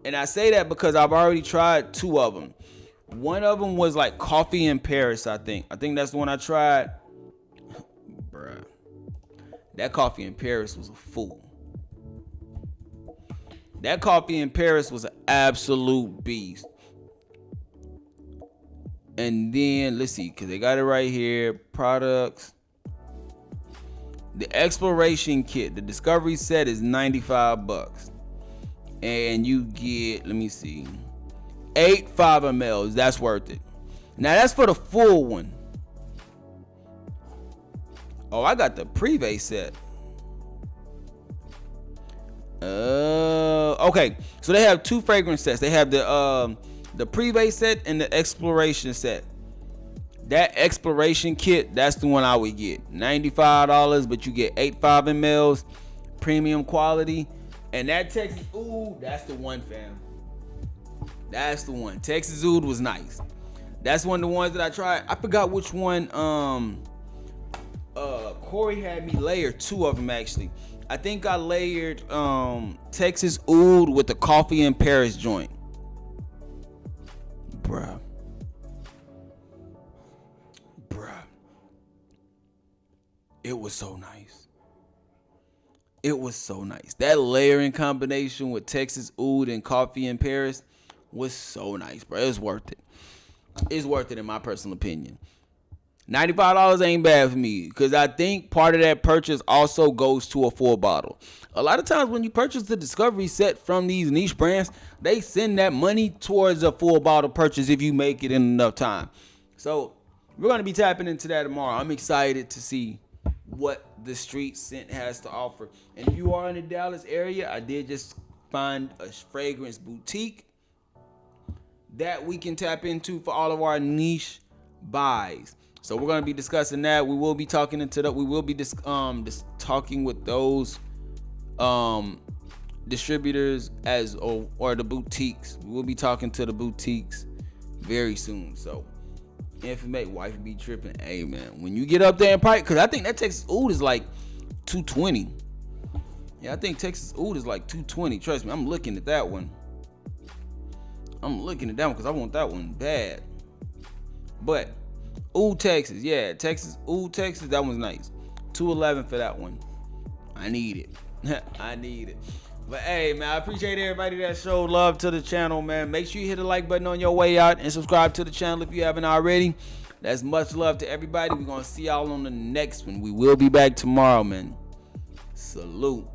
A: And I say that because I've already tried 2 of them. One of them was like Coffee in Paris, I think. I think that's the one I tried. Bruh. That Coffee in Paris was a fool. That Coffee in Paris was an absolute beast. And then, let's see, because they got it right here. Products. The exploration kit, the discovery set is $95. And you get, let me see, 8 5 mls. That's worth it. Now that's for the full one. Oh, I got the Privé set. Okay. So they have 2 fragrance sets. They have the Privé set and the exploration set. That exploration kit, that's the one I would get. $95, but you get 8 5 mls, premium quality. And that Texas Oud, that's the one, fam. That's the one. Texas Oud was nice. That's one of the ones that I tried. I forgot which one. Corey had me layer 2 of them actually. I think I layered Texas Oud with the Coffee in Paris joint. Bruh. It was so nice. That layering combination with Texas Oud and Coffee in Paris was so nice, bro. It was worth it. it's worth it in my personal opinion. $95 ain't bad for me because I think part of that purchase also goes to a full bottle. A lot of times when you purchase the discovery set from these niche brands, they send that money towards a full bottle purchase if you make it in enough time. So we're going to be tapping into that tomorrow. I'm excited to see what the street scent has to offer. And if you are in the Dallas area, I did just find a fragrance boutique that we can tap into for all of our niche buys. So we're going to be discussing that. We will be talking into that. We will be talking with those distributors or the boutiques. We will be talking to the boutiques very soon. So informate wife be tripping. Hey man, when you get up there in price, because I think that Texas Oud is like $220. Yeah, I think Texas Oud is like $220. Trust me, I'm looking at that one. Because I want that one bad. But Oud, Texas, Oud, Texas, that one's nice. $211 for that one. I need it. I need it. But hey, man, I appreciate everybody that showed love to the channel, man. Make sure you hit the like button on your way out and subscribe to the channel if you haven't already. That's much love to everybody. We're going to see y'all on the next one. We will be back tomorrow, man. Salute.